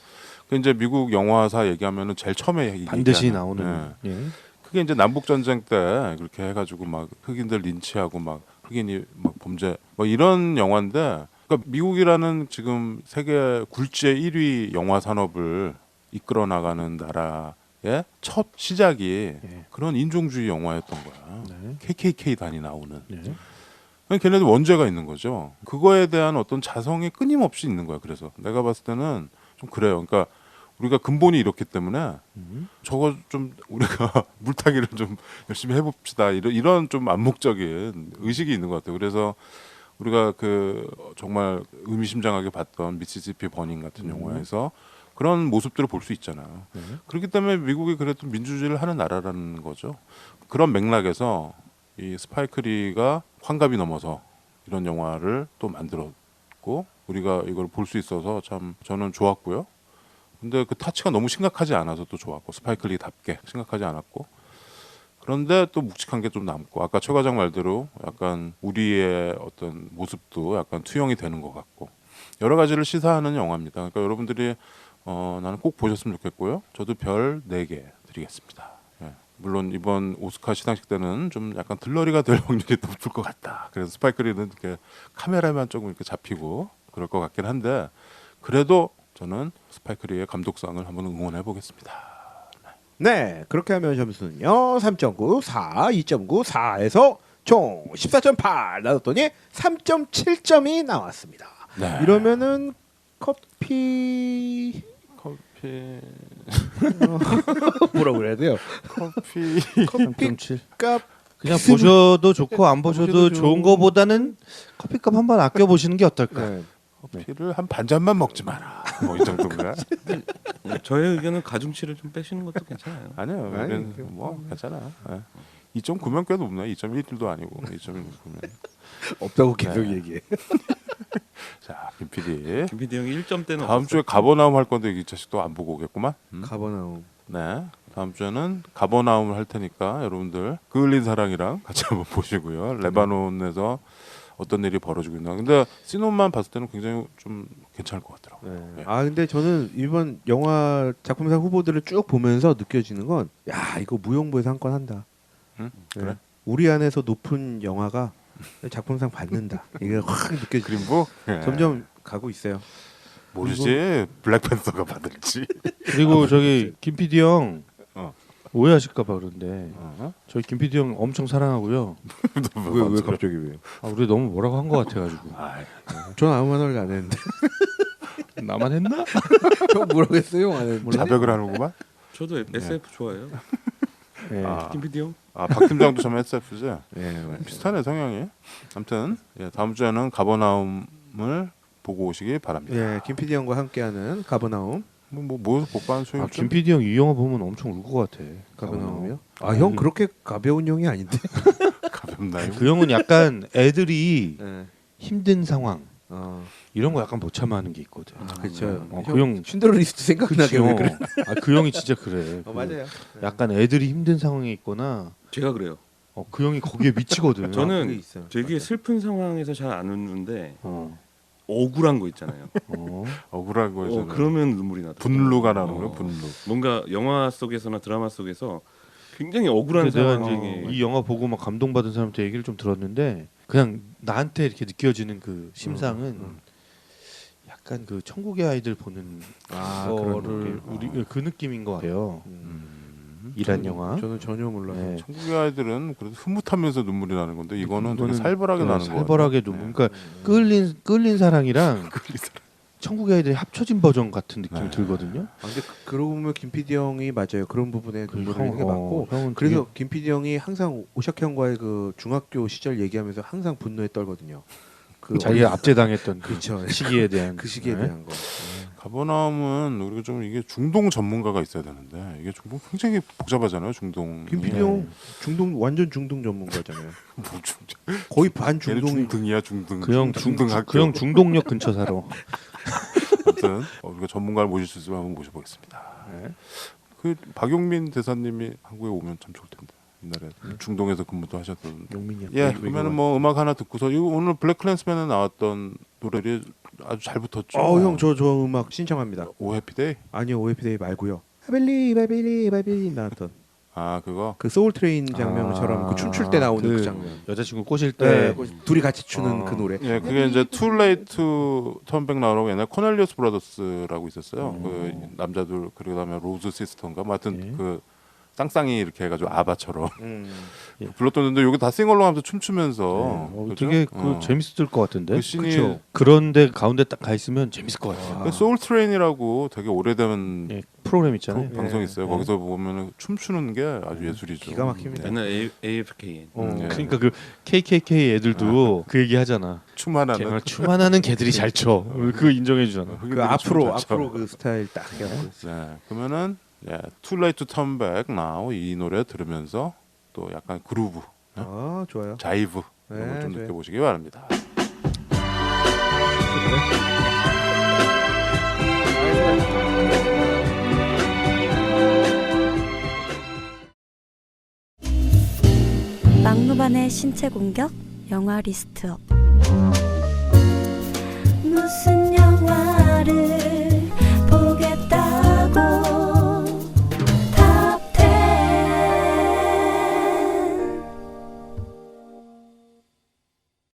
그 이제 미국 영화사 얘기하면은 제일 처음에 반드시 얘기하는, 나오는. 예. 예. 그게 이제 남북 전쟁 때 그렇게 해가지고 막 흑인들 린치하고 막 흑인이 막 범죄 뭐 이런 영화인데, 그러니까 미국이라는 지금 세계 굴지의 1위 영화 산업을 이끌어 나가는 나라의 첫 시작이 그런 인종주의 영화였던 거야. KKK단이 나오는. 걔네들 원죄가 있는 거죠. 그거에 대한 어떤 자성이 끊임없이 있는 거야. 그래서 내가 봤을 때는 좀 그래요. 그러니까 우리가 근본이 이렇기 때문에 저거 좀 우리가 물타기를 좀 열심히 해봅시다. 이런 좀 암묵적인 의식이 있는 것 같아요. 그래서 우리가 그 정말 의미심장하게 봤던 미시시피 버닝 같은 영화에서 그런 모습들을 볼 수 있잖아요. 그렇기 때문에 미국이 그래도 민주주의를 하는 나라라는 거죠. 그런 맥락에서 이 스파이크 리가 환갑이 넘어서 이런 영화를 또 만들었고 우리가 이걸 볼 수 있어서 참 저는 좋았고요. 근데 그 타치가 너무 심각하지 않아서 또 좋았고, 스파이크 리답게 심각하지 않았고, 그런데 또 묵직한 게 좀 남고, 아까 최 과장 말대로 약간 우리의 어떤 모습도 약간 투영이 되는 것 같고, 여러 가지를 시사하는 영화입니다. 그러니까 여러분들이 나는 꼭 보셨으면 좋겠고요. 저도 별 4개 드리겠습니다. 예. 물론 이번 오스카 시상식 때는 좀 약간 들러리가 될 확률이 높을 것 같다. 그래서 스파이크 리는 이렇게 카메라만 조금 이렇게 잡히고 그럴 것 같긴 한데, 그래도 저는 스파이크 리의 감독상을 한번 응원해 보겠습니다. 네, 그렇게 하면 점수는요 3.9, 4, 2.9, 4에서 총 14.8 나왔더니 3.7점이 나왔습니다. 네. 이러면은 커피 뭐라고 그래야 돼요? 커피 3.7. 값 그냥 보셔도 좋고 안 보셔도 좋은 거보다는 커피값 한번 아껴 보시는 게 어떨까? 네. 커피를 한 반잔만 먹지 마라. 뭐 이 정도인가? 저의 의견은 가중치를 좀 빼시는 것도 괜찮아요. 아니요. 뭐 괜찮아. 2.9면 꽤 높네. 2.1도 아니고 2.9면 없다고 계속 얘기해. 자, 김 PD. 김 PD 형이 1점대는 다음 주에 가버나움 할 건데 이 자식 또 안 보고 오겠구만. 가버나움. 네. 다음 주에는 가버나움을 할 테니까 여러분들 그을린 사랑이랑 같이 한번 보시고요. 레바논에서 어떤 일이 벌어지고 있나. 근데 시논만 봤을 때는 굉장히 좀 괜찮을 것 같더라고요. 네. 네. 근데 저는 이번 영화 작품상 후보들을 쭉 보면서 느껴지는 건, 야 이거 무용부에서 한 건 한다. 응? 그래? 네. 우리 안에서 높은 영화가 작품상 받는다. 이게 확 느껴지. 그림부? 네. 점점 가고 있어요. 모르지. 블랙팬서가 받을지. 그리고 저기 김 PD 형 어. 오해하실까봐 그런데 저희 김 PD 형 엄청 사랑하고요. 왜 갑자기 왜요? 우리 너무 뭐라고 한 것 같아가지고. 전 아무 말도 안 했는데. 나만 했나? 형 뭐라고 했어요? 안 했는데. 자백을 하는구만. 저도 SF 좋아해요. 네. 김 PD 형. 박 팀장도 좀 SF지. 네, 비슷하네 성향이. 아무튼 다음 주에는 가버나움을 보고 오시기 바랍니다. 예, 김 PD 형과 함께하는 가버나움. 뭐 복반 소용. 김 PD 형 이 영화 보면 엄청 울 것 같아. 가버나움이요? 형 그렇게 가벼운 형이 아닌데. 가볍나요? 그 형은 약간 애들이 네. 힘든 상황 이런 거 약간 못 참아하는 게 있거든. 그렇죠. 그 형 쉰들리스트 생각나게 왜 그래? 그 형이 진짜 그래. 맞아요. 약간 애들이 힘든 상황에 있거나 제가 그래요. 그 형이 거기에 미치거든. 저는 되게 슬픈 상황에서 잘 안 웃는데 억울한 거 있잖아요. 억울한 거에서 그러면 눈물이 나더라고요. 분노가 나는 거예요. 분노. 뭔가 영화 속에서나 드라마 속에서 굉장히 억울한 내가 상황이 이 영화 보고 막 감동받은 사람한테 얘기를 좀 들었는데 그냥 나한테 이렇게 느껴지는 그 심상은 약간 그 천국의 아이들 보는 거를 우리 그 느낌인 것 같아요. 이란 영화. 저는 전혀 몰라요. 네. 천국의 아이들은 그래도 흐뭇하면서 눈물이 나는 건데 이거는 되게 살벌하게 나는 거예요. 살벌하게 눈물. 그러니까 끌린 사랑이랑 천국의 아이들의 합쳐진 버전 같은 느낌이 들거든요. 근데 그러고 보면 김 PD 형이 맞아요. 그런 부분에 눈물을 흘리는 게 형, 맞고. 형은 그래서 김 PD 형이 항상 오샥 형과의 그 중학교 시절 얘기하면서 항상 분노에 떨거든요. 그 자기가 압제당했던 그렇죠. 시기에 대한 그 시기에 대한 거. 가버나움은 우리가 좀 이게 중동 전문가가 있어야 되는데 이게 중동 굉장히 복잡하잖아요. 중동. 김 PD 형 중동 완전 중동 전문가잖아요. 뭐 중동. 거의 반 중동이. 중등이야 중등. 그형 중동역 근처 살아. 아무튼 우리가 전문가를 모실 수 있으면 한번 모셔보겠습니다. 그 박용민 대사님이 한국에 오면 참 좋을 텐데. 옛날에 중동에서 근무도 하셨던. 용민이요. 예, 그러면은 뭐 음악 하나 듣고서 이거 오늘 블랙 클랜스맨에 나왔던 노래들이 아주 잘 붙었죠. 형 저 음악 신청합니다. 오 해피데이? 아니요, 오 해피데이 말고요. 바빌리 나왔던. 아 그거. 그 소울 트레인 장면처럼 그 춤출 때 나오는 그 장면. 여자친구 꼬실 때 둘이 같이 추는 그 노래. 예, 그게 이제 Too Late to Turn Back Now라고 옛날 코넬리어스 브라더스라고 있었어요. 그 남자들 그다음에 로즈 시스터인가, 뭐 하여튼 그 쌍쌍이 이렇게 해가지고 아바처럼 불렀던데 여기 다 싱얼롱 하면서 춤추면서 그죠? 되게 재밌을 것 같은데. 그 씬이 그런데 가운데 딱 가 있으면 재밌을 것 같아요. 소울 트레인이라고 되게 오래된 프로그램 있잖아요. 방송 있어요. 거기서 보면 춤추는 게 아주 예술이죠. 기가 막힙니다. 옛날 AFKN. 그러니까 그 KKK 애들도 그 얘기 하잖아. 춤하는 춤하는 개들이 잘 춰. 그 인정해 주잖아. 그 앞으로 그 스타일 딱 해갖고. 네, 그러면은 Too Late to Turn Back Now 이 노래 들으면서 또 약간 그루브, 좋아요. 자이브 이런 걸 좀 느껴보시기 바랍니다. 막무반의 신체 공격 영화 리스트업. 무슨 영화를